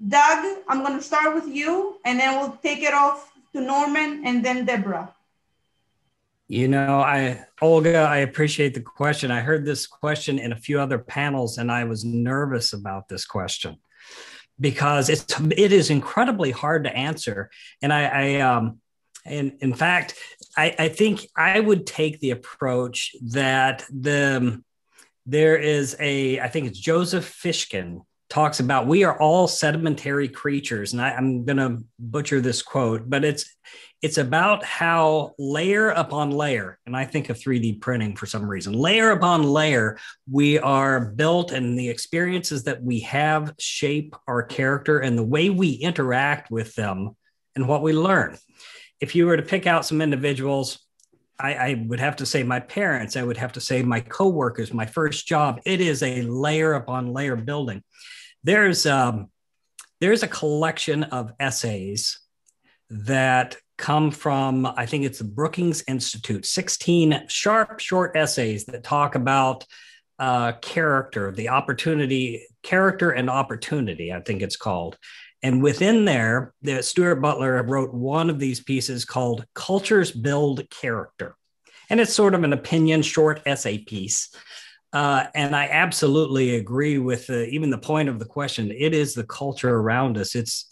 Doug, I'm going to start with you, and then we'll take it off to Norman and then Deborah. Olga, I appreciate the question. I heard this question in a few other panels, and I was nervous about this question because it is incredibly hard to answer. And in fact, I think I would take the approach that there is I think it's Joseph Fishkin talks about, we are all sedimentary creatures. And I'm going to butcher this quote, but it's about how layer upon layer, and I think of 3D printing for some reason, layer upon layer, we are built, and the experiences that we have shape our character and the way we interact with them and what we learn. If you were to pick out some individuals, I would have to say my parents, I would have to say my coworkers, my first job. It is a layer upon layer building. There's a collection of essays that come from, I think it's the Brookings Institute, 16 sharp, short essays that talk about character, character and opportunity, I think it's called. And within there, Stuart Butler wrote one of these pieces called Cultures Build Character. And it's sort of an opinion short essay piece. And I absolutely agree with even the point of the question. It is the culture around us. It's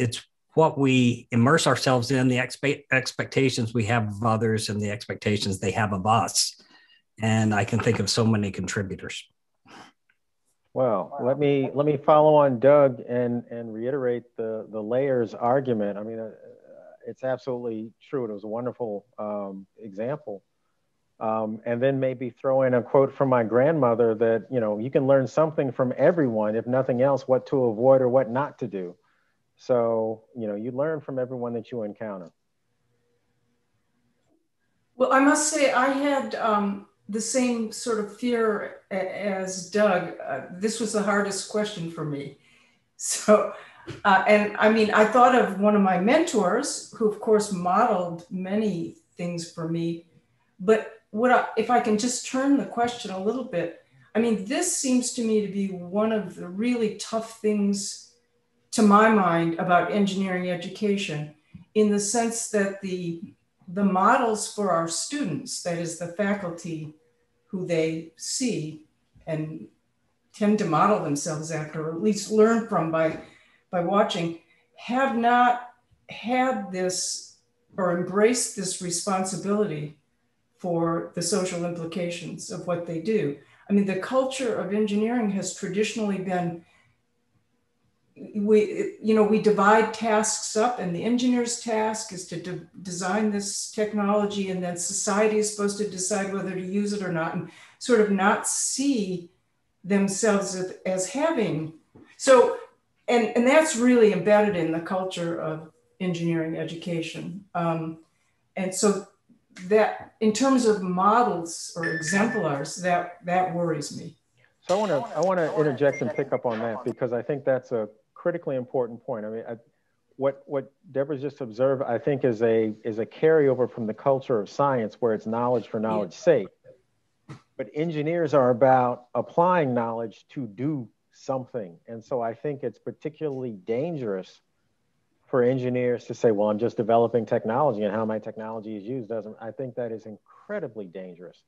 what we immerse ourselves in, the expectations we have of others and the expectations they have of us. And I can think of so many contributors. Well, let me follow on Doug and reiterate the layers argument. I mean, it's absolutely true. It was a wonderful example. And then maybe throw in a quote from my grandmother that, you can learn something from everyone, if nothing else, what to avoid or what not to do. So, you learn from everyone that you encounter. Well, I must say I had the same sort of fear as Doug. This was the hardest question for me. So, and I mean, I thought of one of my mentors who, of course, modeled many things for me. But if I can just turn the question a little bit, I mean, this seems to me to be one of the really tough things to my mind about engineering education, in the sense that the models for our students, that is the faculty who they see and tend to model themselves after, or at least learn from by watching, have not had this or embraced this responsibility for the social implications of what they do. I mean, the culture of engineering has traditionally been, we divide tasks up, and the engineer's task is to design this technology, and then society is supposed to decide whether to use it or not, and sort of not see themselves as having. So, and that's really embedded in the culture of engineering education. And so that, in terms of models or exemplars, that worries me. So I want to interject and pick up on that, because I think that's a critically important point. I mean, what Deborah's just observed, I think, is a carryover from the culture of science, where it's knowledge for knowledge's sake. But engineers are about applying knowledge to do something. And so I think it's particularly dangerous for engineers to say, well, I'm just developing technology, and how my technology is used doesn't. I think that is incredibly dangerous.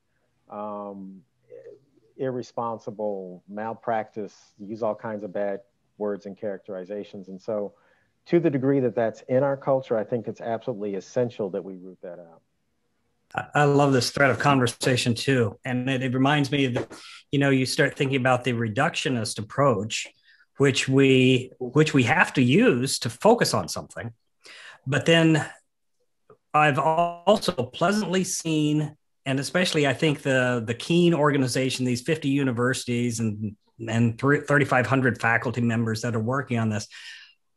Irresponsible, malpractice, use all kinds of bad words and characterizations. And so to the degree that that's in our culture, I think it's absolutely essential that we root that out. I love this thread of conversation too. And it reminds me that, you start thinking about the reductionist approach, which we have to use to focus on something. But then I've also pleasantly seen, and especially I think the Keen organization, these 50 universities and 3,500 faculty members that are working on this,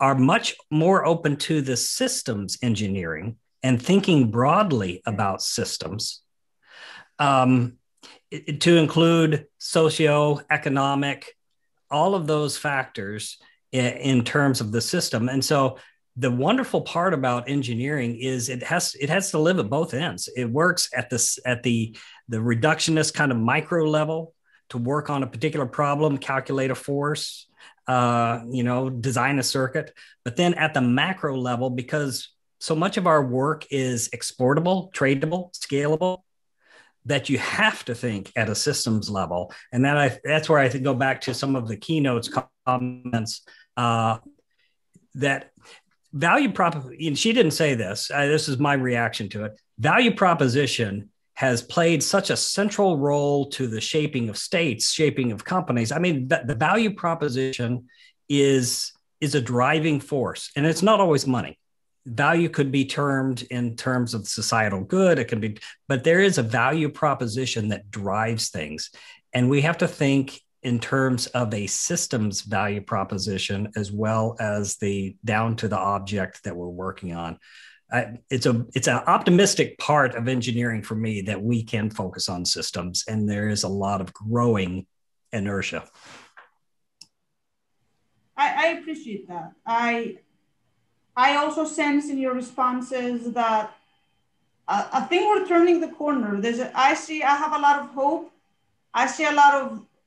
are much more open to the systems engineering and thinking broadly about systems, to include socioeconomic, all of those factors in terms of the system. And so the wonderful part about engineering is it has to live at both ends. It works at the reductionist kind of micro level to work on a particular problem, calculate a force, design a circuit. But then at the macro level, because so much of our work is exportable, tradable, scalable, that you have to think at a systems level. And that's where I go back to some of the keynotes comments, that value proposition. She didn't say this. This is my reaction to it. Value proposition has played such a central role to the shaping of states, shaping of companies. I mean, the value proposition is a driving force, and it's not always money. Value could be termed in terms of societal good. It can be, but there is a value proposition that drives things. And we have to think in terms of a systems value proposition, as well as the down to the object that we're working on. It's an optimistic part of engineering for me, that we can focus on systems, and there is a lot of growing inertia. I appreciate that. I also sense in your responses that I think we're turning the corner. I have a lot of hope. I see a lot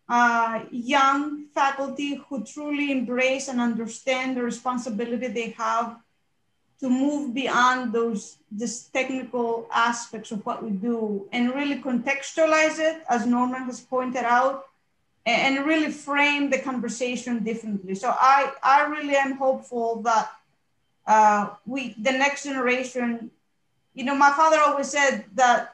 of young faculty who truly embrace and understand the responsibility they have to move beyond these technical aspects of what we do and really contextualize it, as Norman has pointed out, and really frame the conversation differently. So I really am hopeful that the next generation, my father always said that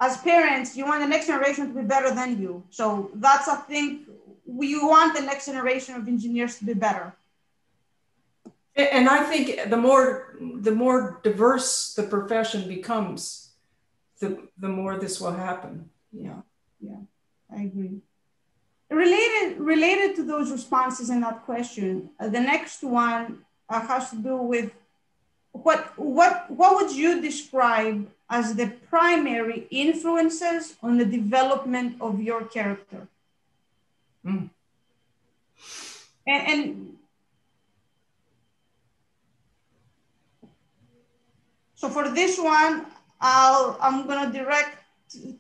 as parents, you want the next generation to be better than you. So that's, I think, we want the next generation of engineers to be better. And I think the more diverse the profession becomes, the more this will happen. Yeah, I agree. Related to those responses in that question, the next one has to do with what would you describe as the primary influences on the development of your character? Mm. And so for this one, I'm gonna direct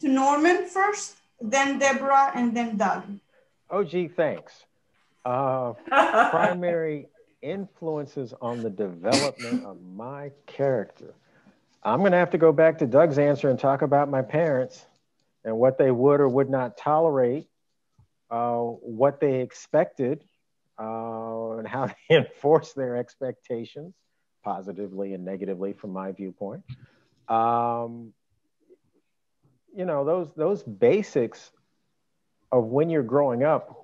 to Norman first, then Deborah, and then Doug. Oh, gee, thanks. Primary influences on the development of my character. I'm going to have to go back to Doug's answer and talk about my parents and what they would or would not tolerate, what they expected, and how they enforce their expectations, positively and negatively from my viewpoint. You know, those basics of when you're growing up,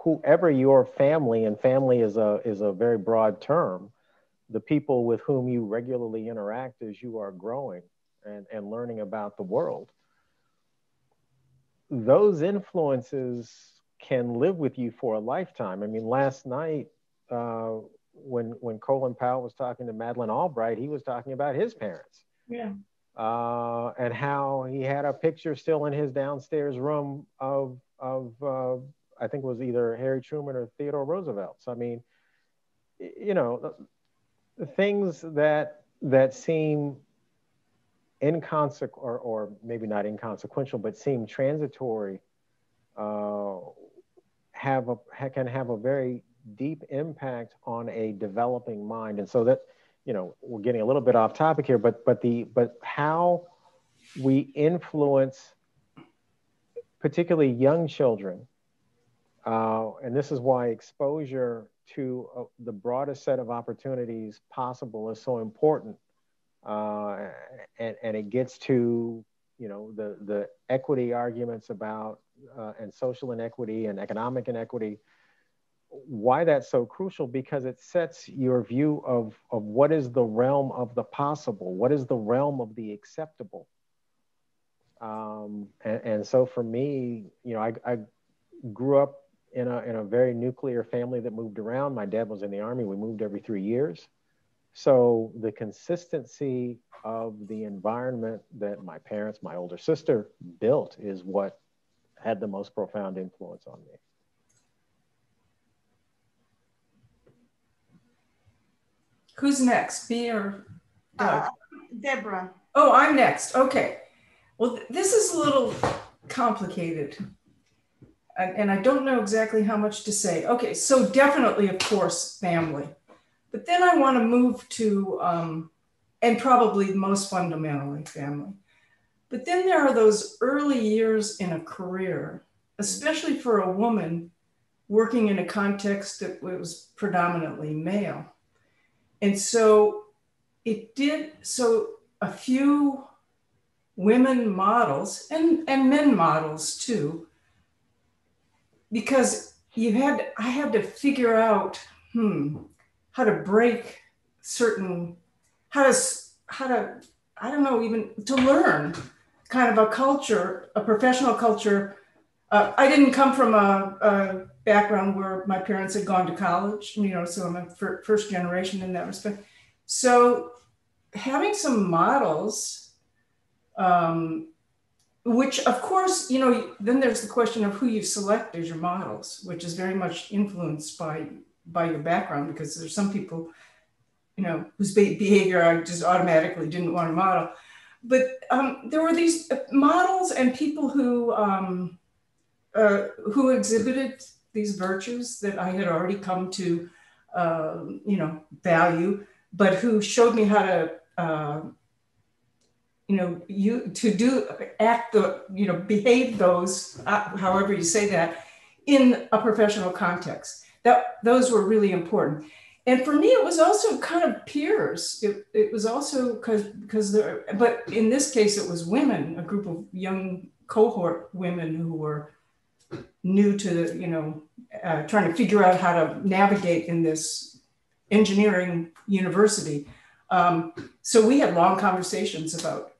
whoever your family, and family is a very broad term, the people with whom you regularly interact as you are growing and learning about the world, those influences can live with you for a lifetime. I mean, last night, when Colin Powell was talking to Madeleine Albright, he was talking about his parents. Yeah. And how he had a picture still in his downstairs room of I think it was either Harry Truman or Theodore Roosevelt. So, I mean, you know, the things that seem inconsequential, or maybe not inconsequential, but seem transitory, can have a very deep impact on a developing mind. And so that, you know, we're getting a little bit off topic here, but how we influence particularly young children, and this is why exposure to the broadest set of opportunities possible is so important, and it gets to, you know, the equity arguments about and social inequity and economic inequity. Why that's so crucial, because it sets your view of what is the realm of the possible, what is the realm of the acceptable. And so for me, you know, I grew up in a very nuclear family that moved around. My dad was in the Army. We moved every 3 years. So the consistency of the environment that my parents, my older sister built is what had the most profound influence on me. Who's next, me or Doug? Deborah. Oh, I'm next. Okay. Well, this is a little complicated, and I don't know exactly how much to say. Okay, so definitely, of course, family. But then I want to move to, and probably most fundamentally, family. But then there are those early years in a career, especially for a woman working in a context that was predominantly male. And so a few women models and men models too, because I had to figure out how to break certain, how to I don't know, even to learn kind of a culture, a professional culture. I didn't come from a background where my parents had gone to college, you know, so I'm a first generation in that respect. So having some models, which of course, you know, then there's the question of who you select as your models, which is very much influenced by your background, because there's some people, you know, whose behavior I just automatically didn't want to model. But there were these models and people who exhibited these virtues that I had already come to, you know, value, but who showed me how to, you know, behave those, however you say that, in a professional context. Those were really important. And for me, it was also kind of peers. It was also but in this case, it was women, a group of young cohort women who were new to, you know, trying to figure out how to navigate in this engineering university. So we had long conversations about,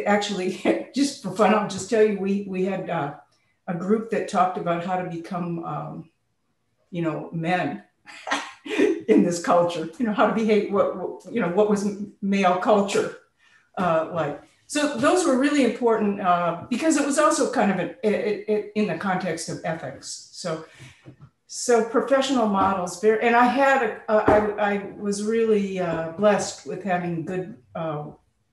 actually, just for fun, I'll just tell you, we had a group that talked about how to become, you know, men in this culture, you know, how to behave, what was male culture like. So those were really important because it was also kind of in the context of ethics. So professional models, and I was really blessed with having good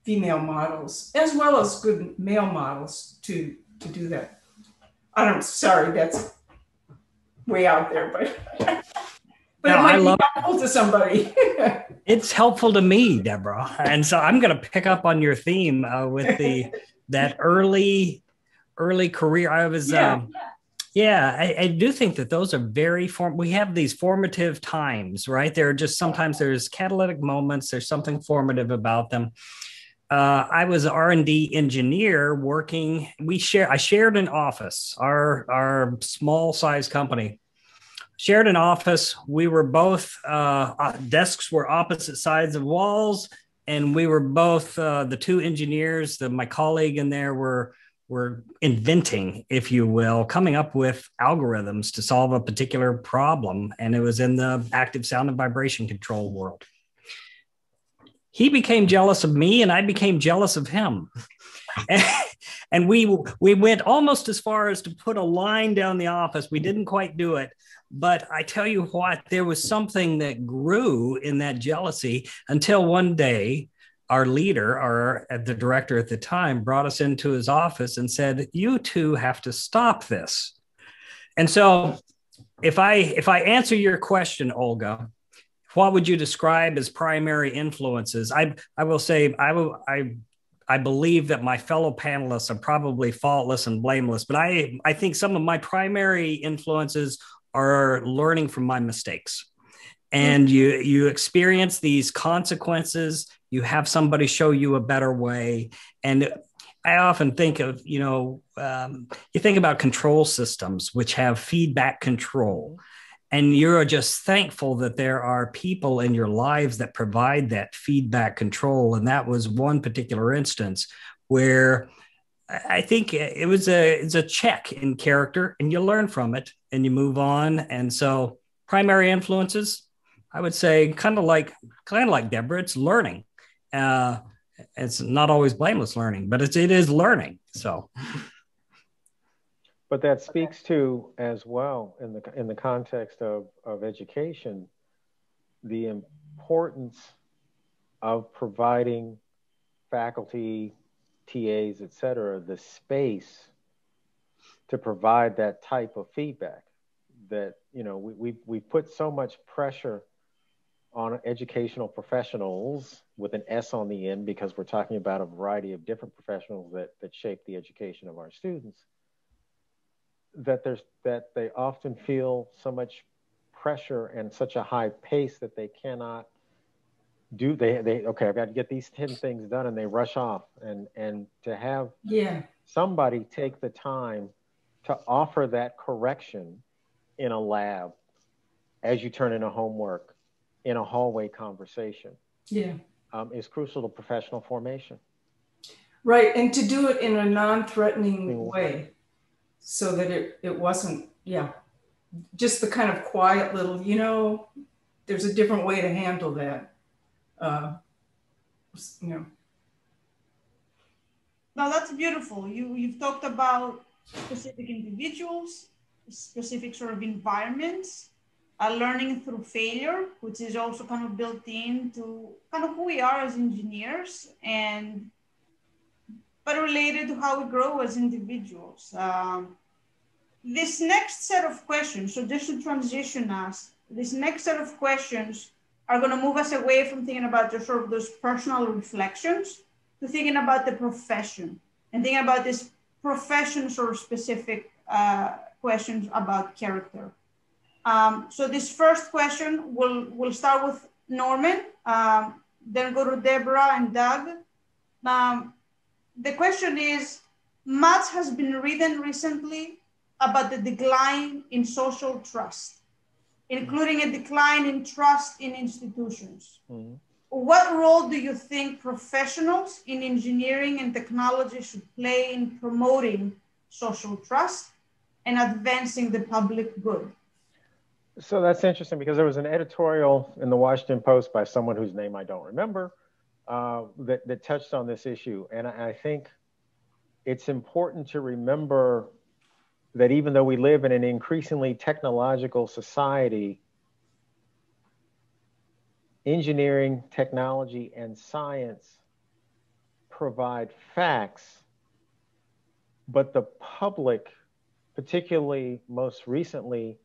female models as well as good male models to do that. Sorry, that's way out there, but but no, it might be helpful to somebody. It's helpful to me, Deborah. And so I'm going to pick up on your theme with that early career. I was, I do think that those are we have these formative times, right? Sometimes there's catalytic moments. There's something formative about them. I was an R&D engineer working. I shared an office, our small size company. Shared an office. We were both, desks were opposite sides of walls, and we were both, the two engineers, my colleague in there were inventing, if you will, coming up with algorithms to solve a particular problem. And it was in the active sound and vibration control world. He became jealous of me and I became jealous of him. And we went almost as far as to put a line down the office. We didn't quite do it. But I tell you what, there was something that grew in that jealousy until one day, our leader, the director at the time, brought us into his office and said, "You two have to stop this." And so if I answer your question, Olga, what would you describe as primary influences? I will say, I believe that my fellow panelists are probably faultless and blameless, but I think some of my primary influences are learning from my mistakes. And you experience these consequences. You have somebody show you a better way. And I often think of, you think about control systems, which have feedback control. And you're just thankful that there are people in your lives that provide that feedback control. And that was one particular instance where I think it's a check in character, and you learn from it and you move on. And so primary influences, I would say kind of like Deborah, it's learning. It's not always blameless learning, but it is learning. So. But that speaks to, as well, in the context of education, the importance of providing faculty, TAs, et cetera, the space to provide that type of feedback. That, we put so much pressure on educational professionals with an S on the end, because we're talking about a variety of different professionals that shape the education of our students, that they often feel so much pressure and such a high pace that they cannot do. Okay, I've got to get these 10 things done, and they rush off. And to have somebody take the time to offer that correction in a lab, as you turn in a homework, in a hallway conversation, is crucial to professional formation. Right, and to do it in a non-threatening way, so that it wasn't, just the kind of quiet little, there's a different way to handle that. No, that's beautiful. You've talked about specific individuals, specific sort of environments, learning through failure, which is also kind of built into kind of who we are as engineers, but related to how we grow as individuals. This next set of questions, so just to transition us, this next set of questions are going to move us away from thinking about just sort of those personal reflections to thinking about the profession and thinking about this profession sort of specific questions about character. So this first question, we'll start with Norman, then go to Deborah and Doug. The question is, much has been written recently about the decline in social trust, including a decline in trust in institutions. Mm-hmm. What role do you think professionals in engineering and technology should play in promoting social trust and advancing the public good? So that's interesting, because there was an editorial in the Washington Post by someone whose name I don't remember that touched on this issue. And I think it's important to remember that even though we live in an increasingly technological society, engineering, technology, and science provide facts, but the public, particularly most recently,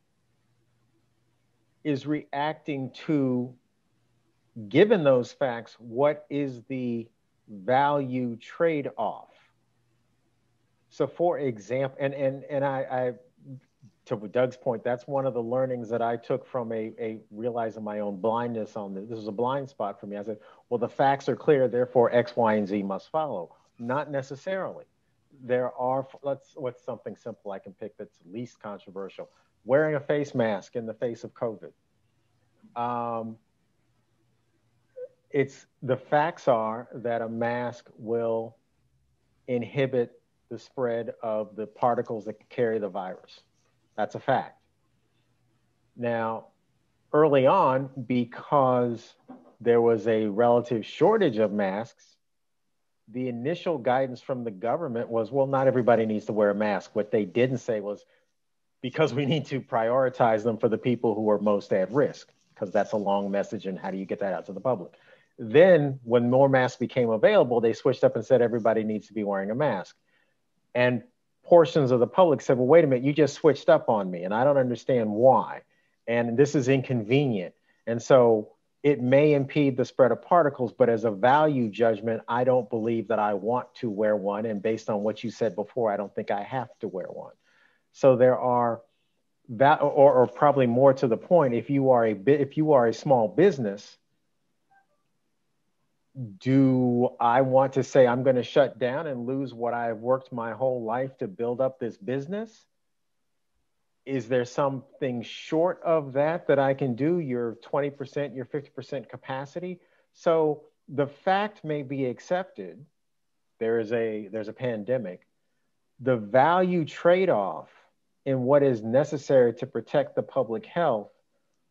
is reacting to, given those facts, what is the value trade-off? So for example, and I to Doug's point, that's one of the learnings that I took from a realizing my own blindness on this. This was a blind spot for me. I said, well, the facts are clear, therefore X, Y, and Z must follow. Not necessarily. There are, what's something simple I can pick that's least controversial? Wearing a face mask in the face of COVID. The facts are that a mask will inhibit the spread of the particles that carry the virus. That's a fact. Now, early on, because there was a relative shortage of masks, the initial guidance from the government was, well, not everybody needs to wear a mask. What they didn't say was, because we need to prioritize them for the people who are most at risk, because that's a long message, and how do you get that out to the public? Then when more masks became available, they switched up and said everybody needs to be wearing a mask. And portions of the public said, well, wait a minute, you just switched up on me and I don't understand why. And this is inconvenient. And so it may impede the spread of particles, but as a value judgment, I don't believe that I want to wear one. And based on what you said before, I don't think I have to wear one. So there are, or probably more to the point, if you are a small business, do I want to say I'm going to shut down and lose what I've worked my whole life to build up this business? Is there something short of that that I can do? Your 20%, your 50% capacity? So the fact may be accepted. There's a pandemic. The value trade-off in what is necessary to protect the public health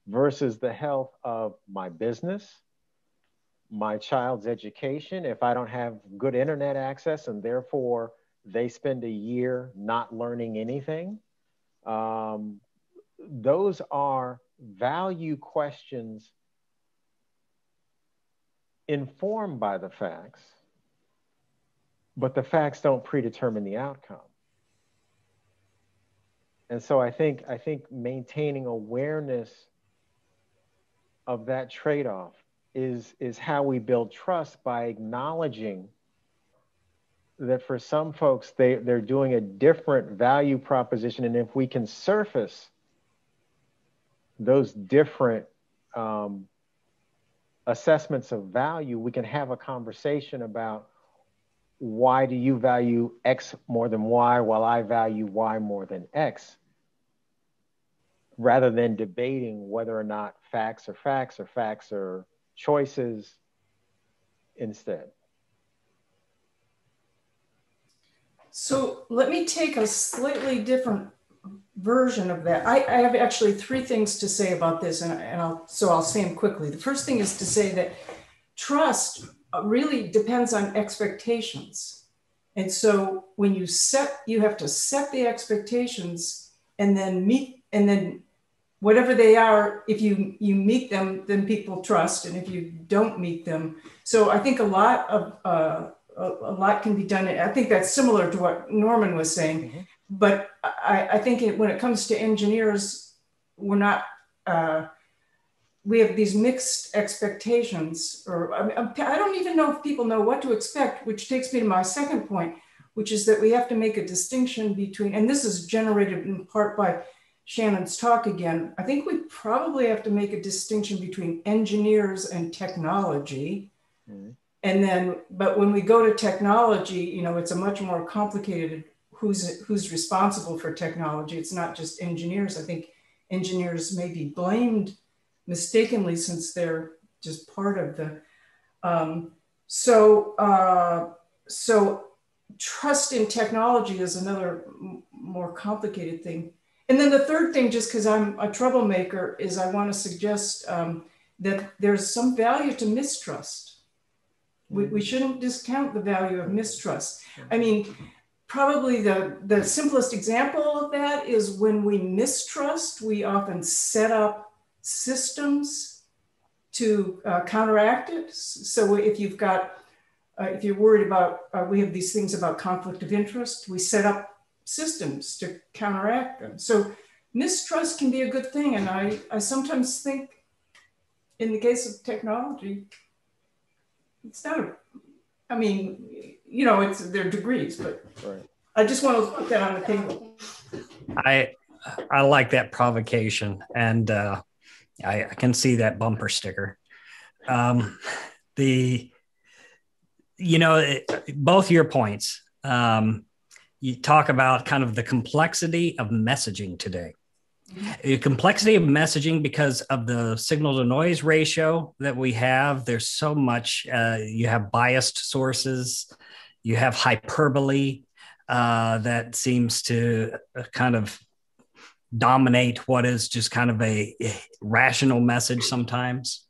versus the health of my business, my child's education, if I don't have good internet access and therefore they spend a year not learning anything. Those are value questions informed by the facts, but the facts don't predetermine the outcome. And so I think maintaining awareness of that trade-off is how we build trust, by acknowledging that for some folks, they're doing a different value proposition. And if we can surface those different assessments of value, we can have a conversation about, why do you value X more than Y while I value Y more than X? Rather than debating whether or not facts are facts or facts are choices instead. So let me take a slightly different version of that. I have actually three things to say about this, and I'll say them quickly. The first thing is to say that trust really depends on expectations. And so when you have to set the expectations and then whatever they are, if you meet them, then people trust. And if you don't meet them, so I think a lot can be done. I think that's similar to what Norman was saying. Mm-hmm. But I think when it comes to engineers, we're not, we have these mixed expectations, or I don't even know if people know what to expect, which takes me to my second point, which is that we have to make a distinction between, and this is generated in part by Shannon's talk again, I think we probably have to make a distinction between engineers and technology. Mm-hmm. And then, but when we go to technology, it's a much more complicated who's responsible for technology. It's not just engineers. I think engineers may be blamed mistakenly since they're just part of the, so trust in technology is another more complicated thing. And then the third thing, just because I'm a troublemaker, is I want to suggest that there's some value to mistrust. We shouldn't discount the value of mistrust. I mean, probably the simplest example of that is when we mistrust, we often set up systems to counteract it. So if you've got if you're worried about, we have these things about conflict of interest, we set up systems to counteract them. So mistrust can be a good thing. And I sometimes think in the case of technology, it's not I mean, you know, there are degrees, but right. I just want to put that on the table. I like that provocation, and I can see that bumper sticker. Both your points. You talk about kind of the complexity of messaging today. The complexity of messaging because of the signal to noise ratio that we have. There's so much, you have biased sources, you have hyperbole that seems to kind of dominate what is just kind of a rational message sometimes.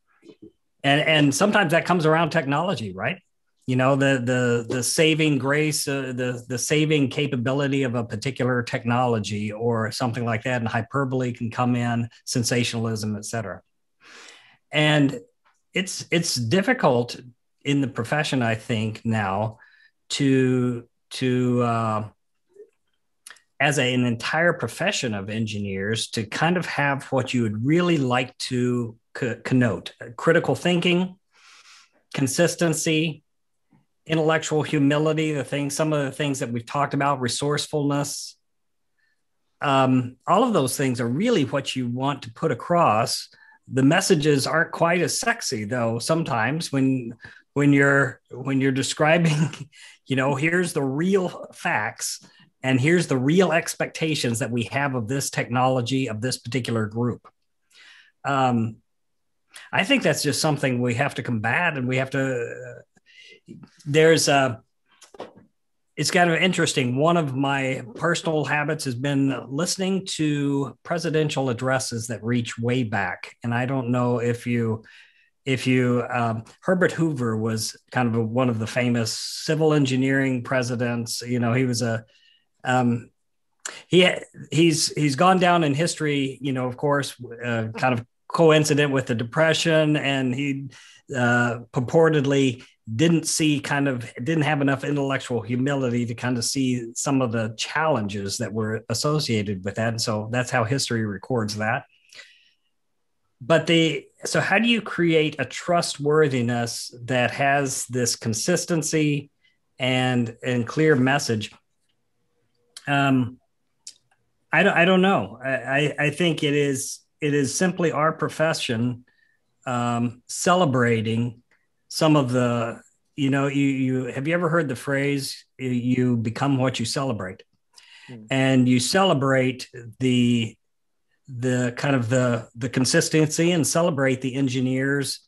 And sometimes that comes around technology, right? You know, the saving grace, the saving capability of a particular technology or something like that, and hyperbole can come in, sensationalism, et cetera. And it's difficult in the profession, I think, now to as an entire profession of engineers to kind of have what you would really like to connote: critical thinking, consistency, intellectual humility, some of the things that we've talked about, resourcefulness. All of those things are really what you want to put across. The messages aren't quite as sexy, though, sometimes when you're describing, you know, here's the real facts and here's the real expectations that we have of this technology, of this particular group. I think that's just something we have to combat, and we have to, it's kind of interesting. One of my personal habits has been listening to presidential addresses that reach way back. And I don't know if you, Herbert Hoover was kind of one of the famous civil engineering presidents. You know, he was he's gone down in history, you know, of course, kind of coincident with the Depression, and he purportedly didn't have enough intellectual humility to kind of see some of the challenges that were associated with that. And so that's how history records that. But so how do you create a trustworthiness that has this consistency and clear message? I don't know. I think it is simply our profession celebrating some of the, you know, you have you ever heard the phrase, you become what you celebrate? And you celebrate the kind of the consistency and celebrate the engineers.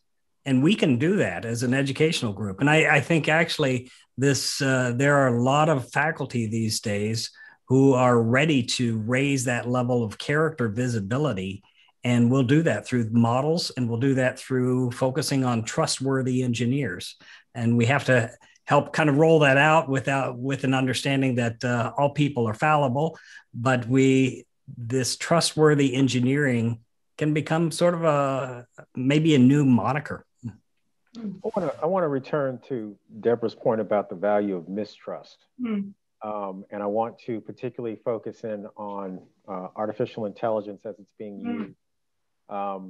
And we can do that as an educational group. And I think actually there are a lot of faculty these days who are ready to raise that level of character visibility. And we'll do that through models, and we'll do that through focusing on trustworthy engineers. And we have to help kind of roll that out with an understanding that all people are fallible, but this trustworthy engineering can become sort of maybe a new moniker. I want to return to Deborah's point about the value of mistrust. And I want to particularly focus in on artificial intelligence as it's being used.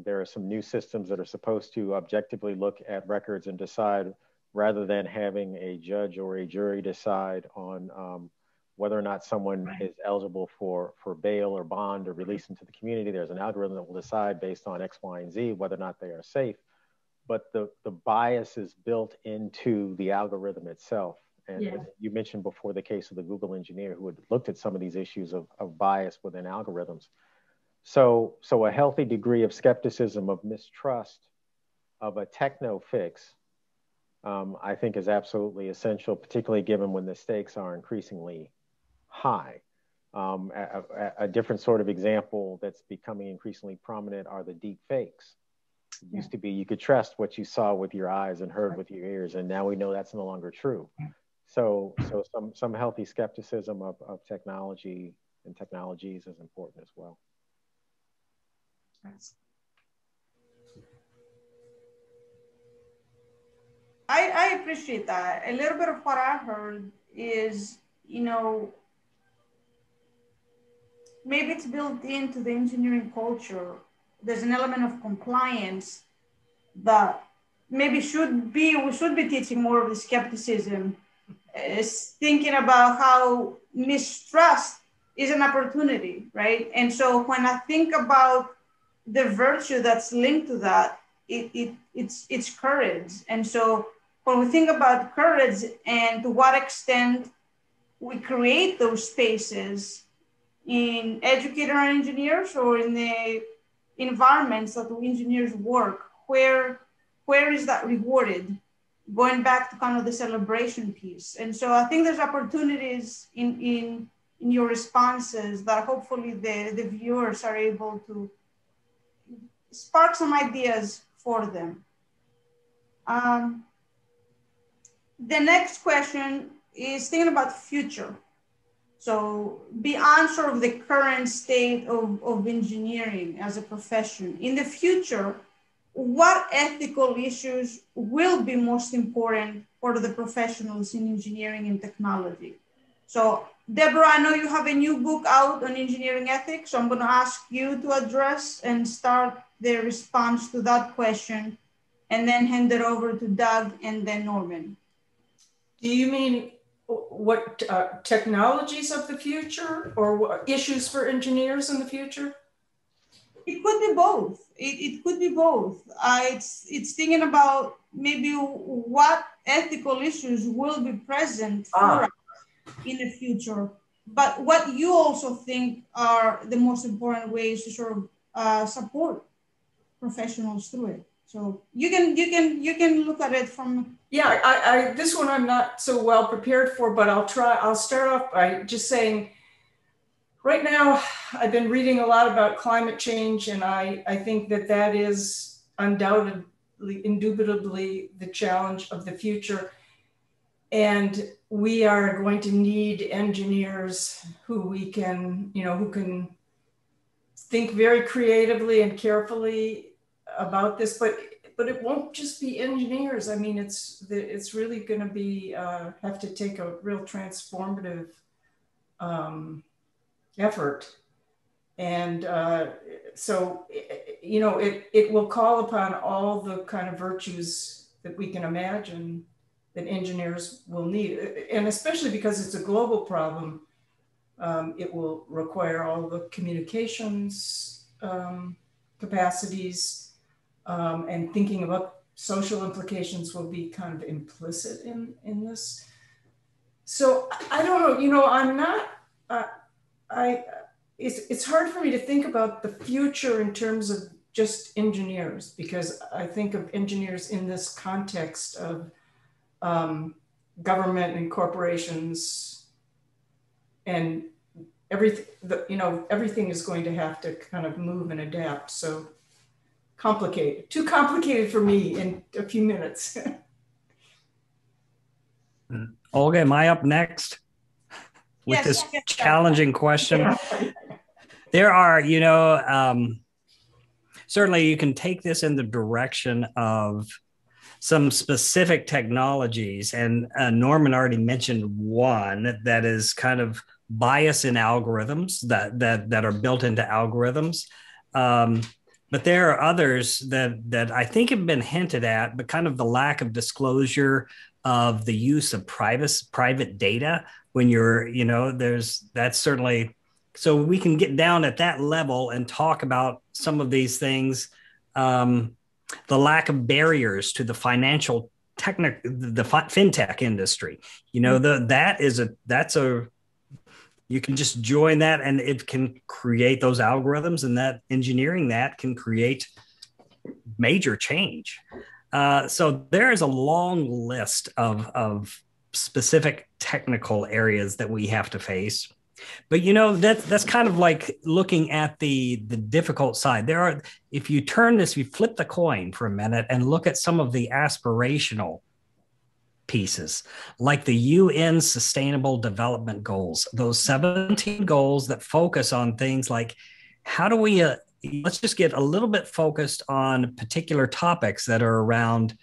There are some new systems that are supposed to objectively look at records and decide, rather than having a judge or a jury decide on whether or not someone is eligible for bail or bond or release into the community. There's an algorithm that will decide based on X, Y, and Z whether or not they are safe. But the bias is built into the algorithm itself. And you mentioned before the case of the Google engineer who had looked at some of these issues of bias within algorithms. So a healthy degree of skepticism, of mistrust, of a techno fix, I think is absolutely essential, particularly given when the stakes are increasingly high. A different sort of example that's becoming increasingly prominent are the deep fakes. It used to be you could trust what you saw with your eyes and heard with your ears, and now we know that's no longer true. So some healthy skepticism of technology and technologies is important as well. I appreciate that. A little bit of what I heard is, maybe it's built into the engineering culture. There's an element of compliance that maybe we should be teaching more of the skepticism, is thinking about how mistrust is an opportunity, right? And so when I think about the virtue that's linked to that, it's courage. And so when we think about courage and to what extent we create those spaces in educator engineers or in the environments that the engineers work, where is that rewarded? Going back to kind of the celebration piece. And so I think there's opportunities in your responses that hopefully the viewers are able to spark some ideas for them. The next question is thinking about the future. So beyond sort of the current state of engineering as a profession, in the future, what ethical issues will be most important for the professionals in engineering and technology? So Deborah, I know you have a new book out on engineering ethics, so I'm going to ask you to address and start the response to that question, and then hand it over to Doug and then Norman. Do you mean what technologies of the future, or what issues for engineers in the future? It could be both. It could be both. It's thinking about maybe what ethical issues will be present for us in the future, but what you also think are the most important ways to sort of support professionals through it. So you can look at it from. Yeah, I this one I'm not so well prepared for, but I'll try. I'll start off by just saying, right now, I've been reading a lot about climate change, and I think that is undoubtedly, indubitably the challenge of the future. And we are going to need engineers who can think very creatively and carefully about this, but it won't just be engineers. I mean, it's really going to be have to take a real transformative effort, and so it will call upon all the kind of virtues that we can imagine that engineers will need, and especially because it's a global problem, it will require all the communications capacities, and thinking about social implications will be kind of implicit in this. So I don't know, I'm not, it's hard for me to think about the future in terms of just engineers, because I think of engineers in this context of government and corporations, and everything is going to have to kind of move and adapt. So too complicated for me in a few minutes. Olga, am I up next with this challenging question? Yeah. There are, certainly you can take this in the direction of some specific technologies, and Norman already mentioned one that is kind of bias in algorithms that are built into algorithms. But there are others that I think have been hinted at, but kind of the lack of disclosure of the use of private data when that's certainly, so we can get down at that level and talk about some of these things. The lack of barriers to the fintech industry, you can just join that, and it can create those algorithms, and that engineering that can create major change. So there is a long list of specific technical areas that we have to face. But that's kind of like looking at the difficult side. If you flip the coin for a minute and look at some of the aspirational pieces, like the UN Sustainable Development Goals, those 17 goals that focus on things like, how do we, let's just get a little bit focused on particular topics that are around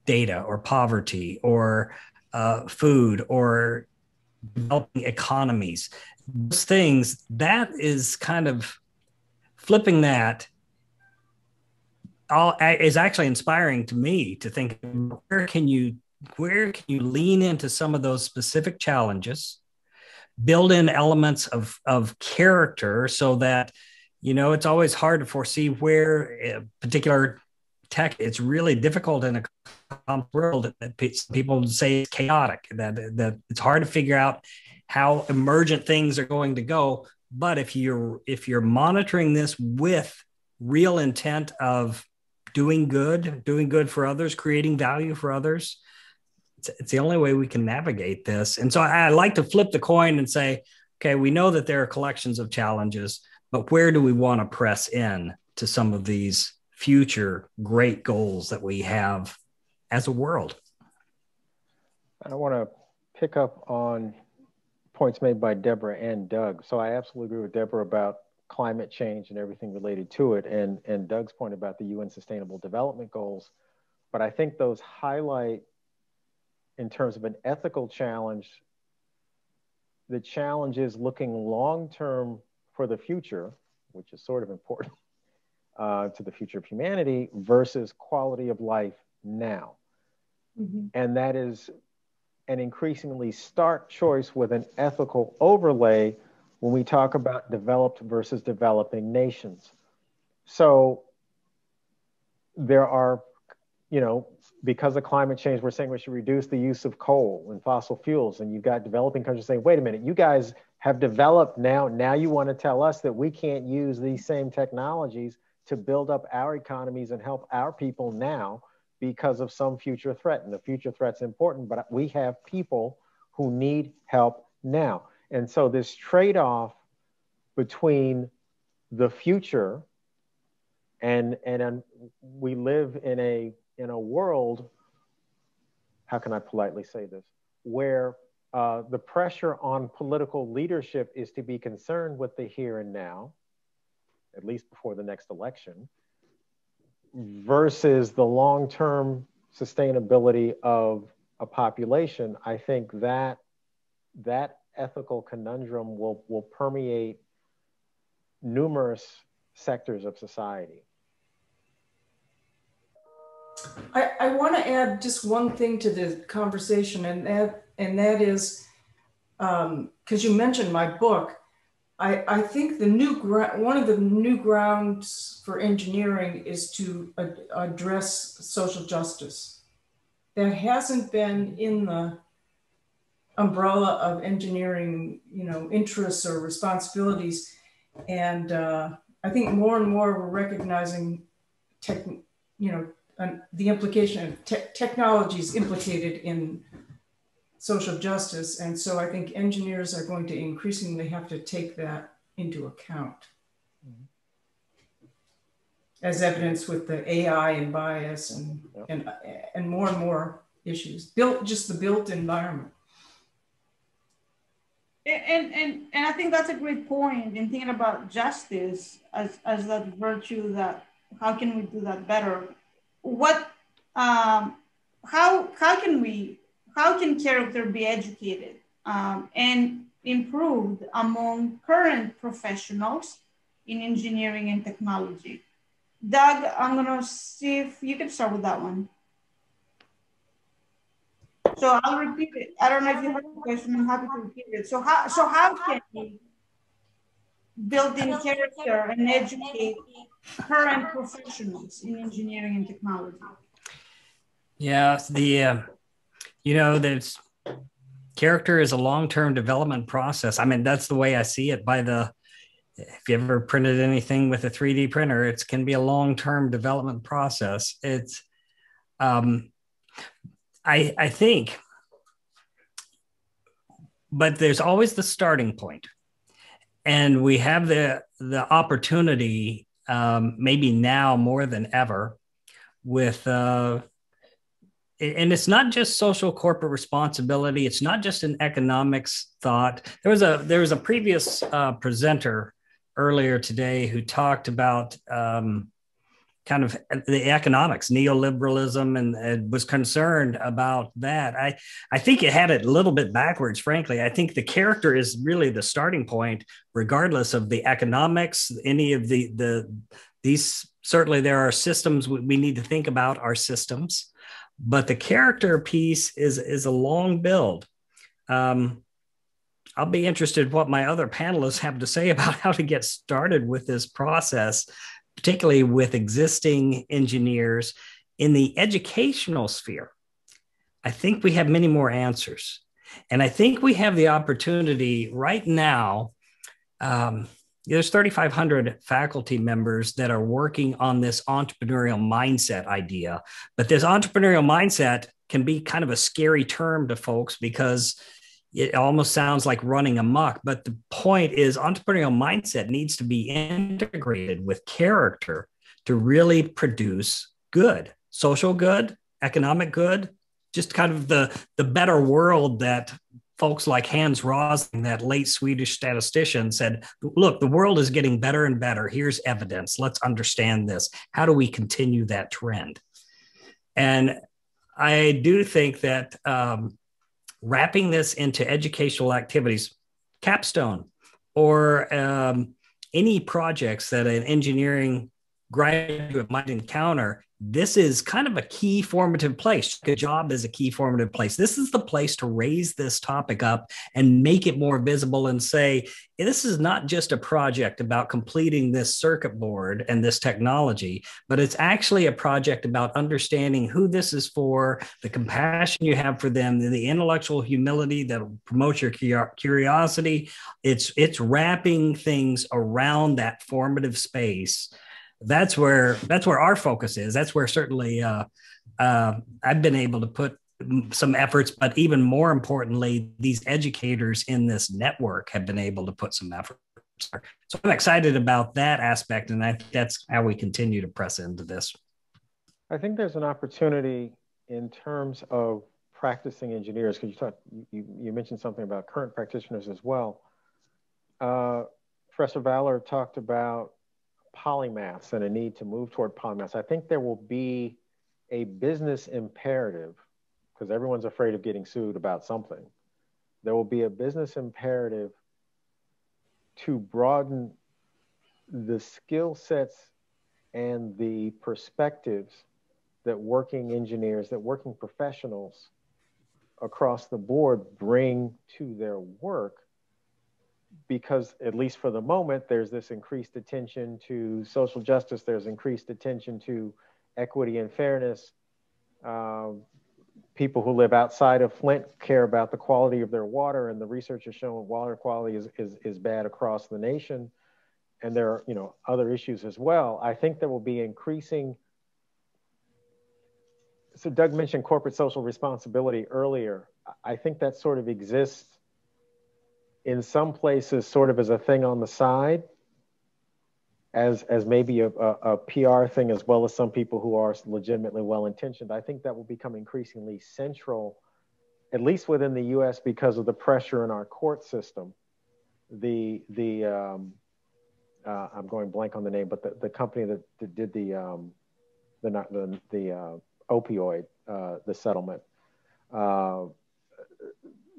data or poverty or food or developing economies. Those things, that is kind of flipping that is actually inspiring to me to think, where can you lean into some of those specific challenges, build in elements of character so that, it's always hard to foresee where a particular tech, it's really difficult in a complex world that people say it's chaotic, that it's hard to figure out how emergent things are going to go. But if you're monitoring this with real intent of doing good for others, creating value for others, it's the only way we can navigate this. And so I like to flip the coin and say, okay, we know that there are collections of challenges, but where do we want to press in to some of these future great goals that we have as a world? I want to pick up on points made by Deborah and Doug. So I absolutely agree with Deborah about climate change and everything related to it, and Doug's point about the UN Sustainable Development Goals. But I think those highlight, in terms of an ethical challenge, the challenge is looking long-term for the future, which is sort of important to the future of humanity, versus quality of life now. Mm-hmm. And that is an increasingly stark choice with an ethical overlay when we talk about developed versus developing nations. So there are, because of climate change, we're saying we should reduce the use of coal and fossil fuels. And you've got developing countries saying, wait a minute, you guys have developed now you want to tell us that we can't use these same technologies to build up our economies and help our people now because of some future threat. And the future threat's important, but we have people who need help now. And so this trade-off between the future and we live in a world, how can I politely say this, where the pressure on political leadership is to be concerned with the here and now, at least before the next election, versus the long-term sustainability of a population. I think that ethical conundrum will permeate numerous sectors of society. I want to add just one thing to the conversation, and that is, because you mentioned my book, I think one of the new grounds for engineering is to address social justice. That hasn't been in the umbrella of engineering, interests or responsibilities, and I think more and more we're recognizing the implication of technologies implicated in social justice. And so I think engineers are going to increasingly have to take that into account. Mm-hmm. As evidenced with the AI and bias and more issues, just the built environment. And I think that's a great point in thinking about justice as that virtue, that how can we do that better? How can character be educated and improved among current professionals in engineering and technology? Doug, I'm gonna see if you can start with that one. So I'll repeat it. I don't know if you heard the question. I'm happy to repeat it. So how can we build in character and educate current professionals in engineering and technology? Yeah, there's character is a long-term development process. I mean, that's the way I see it. If you ever printed anything with a 3D printer, it can be a long-term development process. It's, I think, but there's always the starting point. And we have the opportunity, maybe now more than ever, with, and it's not just social corporate responsibility. It's not just an economics thought. There was a previous presenter earlier today who talked about kind of the economics, neoliberalism, and was concerned about that. I think it had it a little bit backwards, frankly. I think the character is really the starting point, regardless of the economics, any of these, certainly there are systems we need to think about our systems, but the character piece is a long build. I'll be interested what my other panelists have to say about how to get started with this process, particularly with existing engineers in the educational sphere. I think we have many more answers. And I think we have the opportunity right now. There's 3,500 faculty members that are working on this entrepreneurial mindset idea. But this entrepreneurial mindset can be kind of a scary term to folks because it almost sounds like running amok. But the point is, entrepreneurial mindset needs to be integrated with character to really produce good, social good, economic good, just kind of the better world that folks like Hans Rosling, that late Swedish statistician, said, look, the world is getting better and better. Here's evidence. Let's understand this. How do we continue that trend? And I do think that wrapping this into educational activities, capstone, or any projects that an engineering graduate might encounter, this is kind of a key formative place. A job is a key formative place. This is the place to raise this topic up and make it more visible and say, this is not just a project about completing this circuit board and this technology, but it's actually a project about understanding who this is for, the compassion you have for them, the intellectual humility that promotes your curiosity. It's wrapping things around that formative space. That's where our focus is. That's where certainly I've been able to put some efforts, but even more importantly, these educators in this network have been able to put some efforts. So I'm excited about that aspect, and I think that's how we continue to press into this. I think there's an opportunity in terms of practicing engineers, because you mentioned something about current practitioners as well. Professor Valor talked about polymaths and a need to move toward polymaths. I think there will be a business imperative, because everyone's afraid of getting sued about something. There will be a business imperative to broaden the skill sets and the perspectives that working engineers, that working professionals across the board bring to their work. Because at least for the moment, there's this increased attention to social justice, there's increased attention to equity and fairness. People who live outside of Flint care about the quality of their water, and the research has shown water quality is bad across the nation. And there are other issues as well. I think there will be increasing. So Doug mentioned corporate social responsibility earlier. I think that sort of exists in some places sort of as a thing on the side, as maybe a PR thing, as well as some people who are legitimately well-intentioned. I think that will become increasingly central, at least within the US, because of the pressure in our court system. I'm going blank on the name, but the company that did the opioid, the settlement,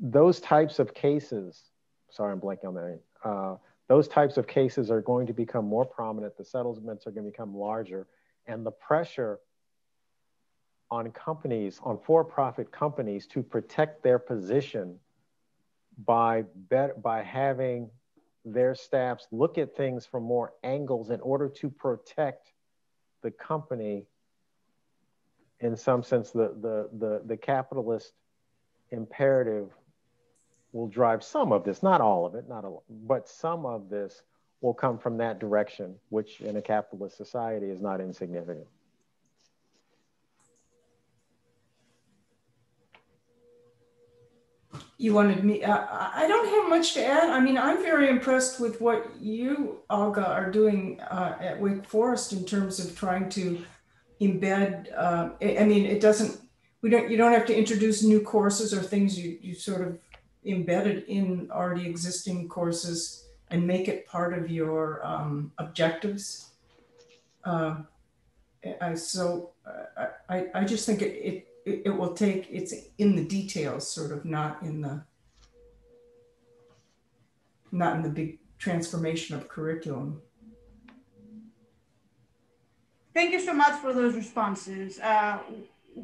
those types of cases, sorry, I'm blanking on that name. Those types of cases are going to become more prominent. The settlements are going to become larger. And the pressure on companies, on for-profit companies, to protect their position by having their staffs look at things from more angles in order to protect the company, in some sense, the capitalist imperative will drive some of this, not all of it, but some of this will come from that direction, which in a capitalist society is not insignificant. You wanted me, I don't have much to add. I mean, I'm very impressed with what you, Olga, are doing at Wake Forest in terms of trying to embed, I mean, you don't have to introduce new courses or things. You sort of embedded in already existing courses and make it part of your objectives. I just think it will take, it's in the details, sort of, not in the big transformation of curriculum. Thank you so much for those responses.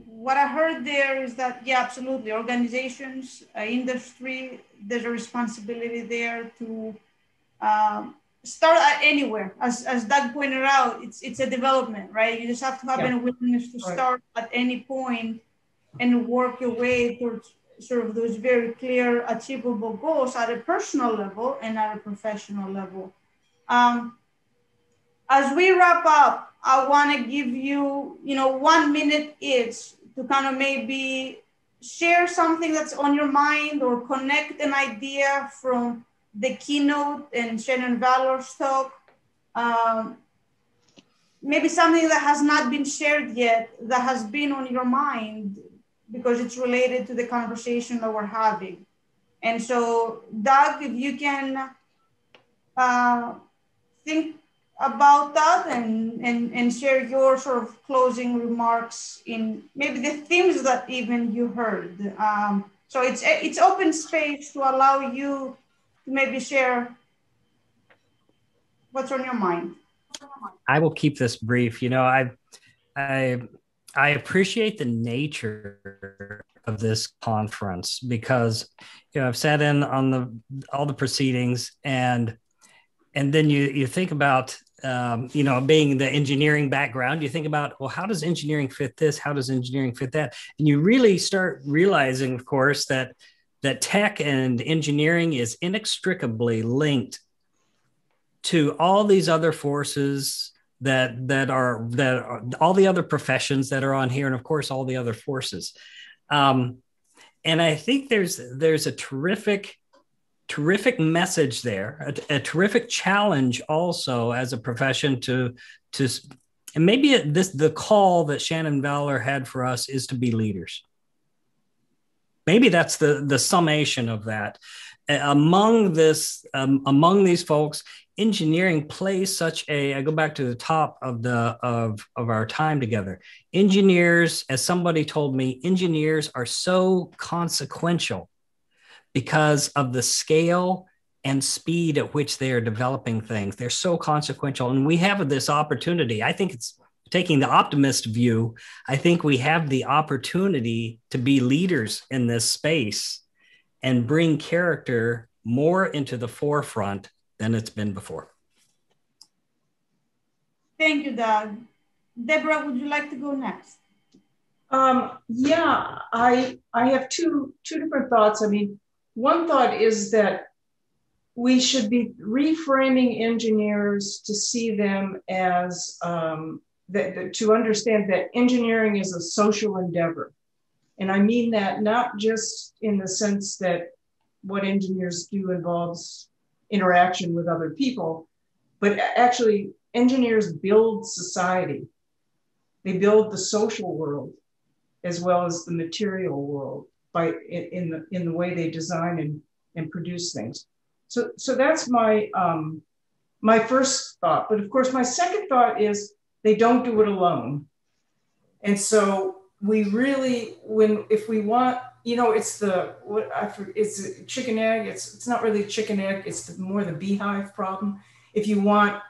What I heard there is that, yeah, absolutely, organizations, industry, there's a responsibility there to start anywhere. As Doug pointed out, it's a development, right? You just have to have a willingness to start at any point and work your way towards sort of those very clear, achievable goals at a personal level and at a professional level. As we wrap up, I want to give you, 1 minute each to kind of maybe share something that's on your mind or connect an idea from the keynote and Shannon Valor's talk. Maybe something that has not been shared yet that has been on your mind because it's related to the conversation that we're having. And so, Doug, if you can think about that and share your sort of closing remarks in maybe the themes that even you heard. So it's open space to allow you to maybe share what's on your mind. I will keep this brief. I appreciate the nature of this conference because I've sat in on all the proceedings and then you think about being the engineering background, you think about, well, how does engineering fit this? How does engineering fit that? And you really start realizing, of course, that tech and engineering is inextricably linked to all these other forces that are all the other professions that are on here, and of course all the other forces. And I think there's a terrific message there, a terrific challenge also as a profession to and maybe the call that Shannon Valor had for us is to be leaders. Maybe that's the summation of that. Among these folks, engineering plays such a, I go back to the top of our time together. Engineers, as somebody told me, engineers are so consequential because of the scale and speed at which they are developing things. They're so consequential. And we have this opportunity. I think it's taking the optimist view. I think we have the opportunity to be leaders in this space and bring character more into the forefront than it's been before. Thank you, Doug. Deborah, would you like to go next? Yeah, I have two different thoughts. I mean, one thought is that we should be reframing engineers to see them as, to understand that engineering is a social endeavor. And I mean that not just in the sense that what engineers do involves interaction with other people, but actually engineers build society. They build the social world as well as the material world in the way they design and produce things. So that's my my first thought. But of course, my second thought is they don't do it alone. And so we really, if we want, it's it's chicken egg. It's not really chicken egg. It's more the beehive problem. If you want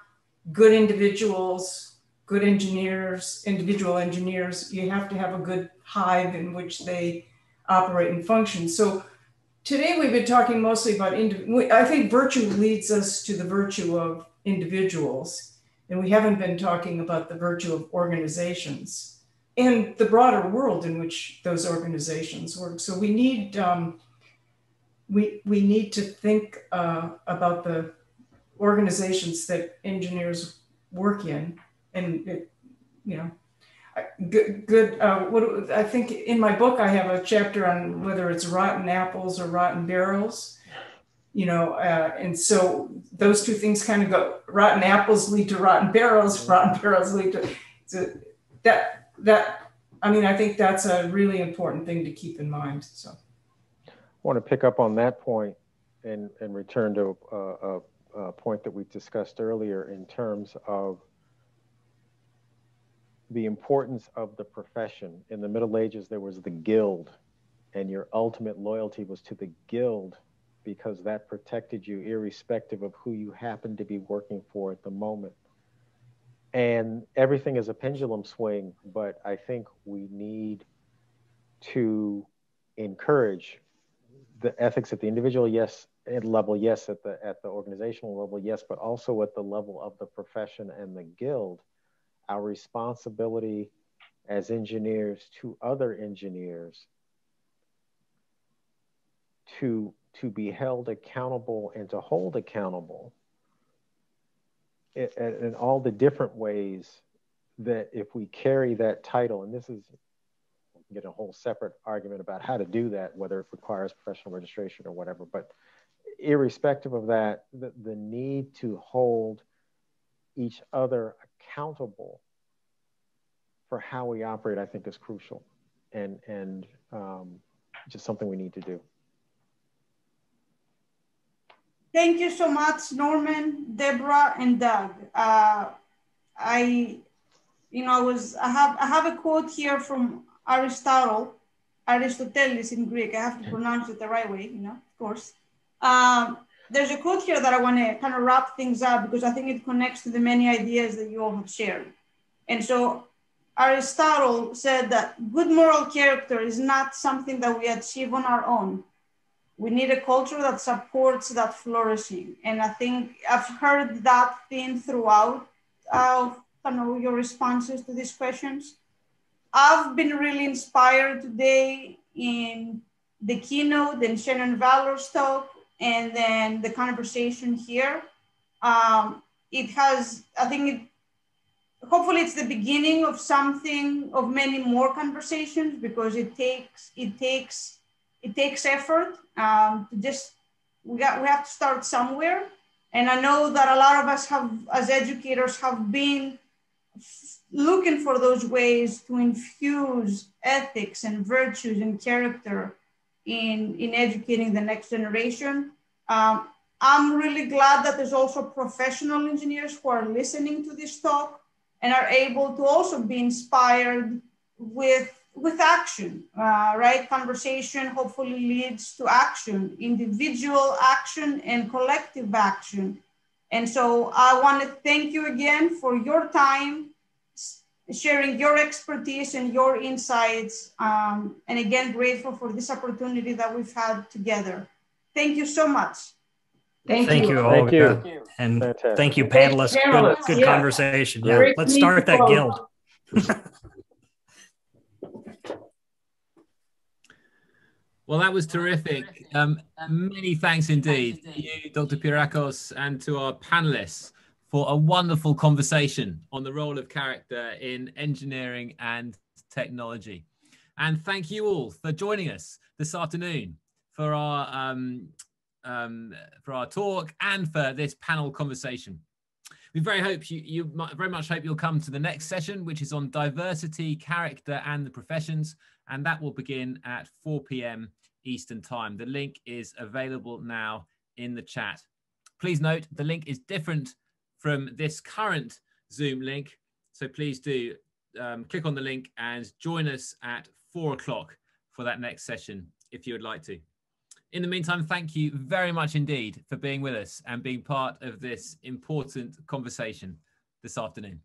good individuals, good engineers, individual engineers, you have to have a good hive in which they operate and function. So today we've been talking mostly about, I think virtue leads us to the virtue of individuals, and we haven't been talking about the virtue of organizations and the broader world in which those organizations work. So we need we need to think about the organizations that engineers work in, and good. I think in my book I have a chapter on whether it's rotten apples or rotten barrels. And so those two things kind of go. Rotten apples lead to rotten barrels. Rotten barrels lead to that. I mean, I think that's a really important thing to keep in mind. So, I want to pick up on that point and return to a point that we discussed earlier in terms of the importance of the profession. In the Middle Ages, there was the guild, and your ultimate loyalty was to the guild because that protected you irrespective of who you happened to be working for at the moment. And everything is a pendulum swing, but I think we need to encourage the ethics at the individual, yes, level, yes, at the organizational level, yes, but also at the level of the profession and the guild. Our responsibility as engineers to other engineers to be held accountable and to hold accountable in all the different ways that if we carry that title, and this is, we can get a whole separate argument about how to do that, whether it requires professional registration or whatever, but irrespective of that, the need to hold each other accountable for how we operate, I think is crucial and just something we need to do. Thank you so much, Norman, Deborah, and Doug. I have a quote here from Aristotle, Aristoteles in Greek. I have to pronounce it the right way, of course. There's a quote here that I want to kind of wrap things up because I think it connects to the many ideas that you all have shared. And so Aristotle said that good moral character is not something that we achieve on our own. We need a culture that supports that flourishing. And I think I've heard that theme throughout your responses to these questions. I've been really inspired today in the keynote and Shannon Valor's talk, and then the conversation here. Hopefully it's the beginning of something, of many more conversations, because it takes effort. We have to start somewhere. And I know that a lot of us as educators, have been looking for those ways to infuse ethics and virtues and character in educating the next generation. I'm really glad that there's also professional engineers who are listening to this talk and are able to also be inspired with action, right? Conversation hopefully leads to action, individual action and collective action. And so I want to thank you again for your time, sharing your expertise and your insights. And again, grateful for this opportunity that we've had together. Thank you so much. Thank you, Olga. Thank you. And fantastic. Thank you, panelists. Good conversation. Yeah, let's start that guild. Well, that was terrific. Many thanks indeed to you, Dr. Pirakos, and to our panelists for a wonderful conversation on the role of character in engineering and technology. And thank you all for joining us this afternoon for our talk and for this panel conversation. We very much hope you'll come to the next session, which is on diversity, character, and the professions, and that will begin at 4 p.m. Eastern Time. The link is available now in the chat. Please note the link is different from this current Zoom link, so please do click on the link and join us at 4 o'clock for that next session if you would like to. In the meantime, thank you very much indeed for being with us and being part of this important conversation this afternoon.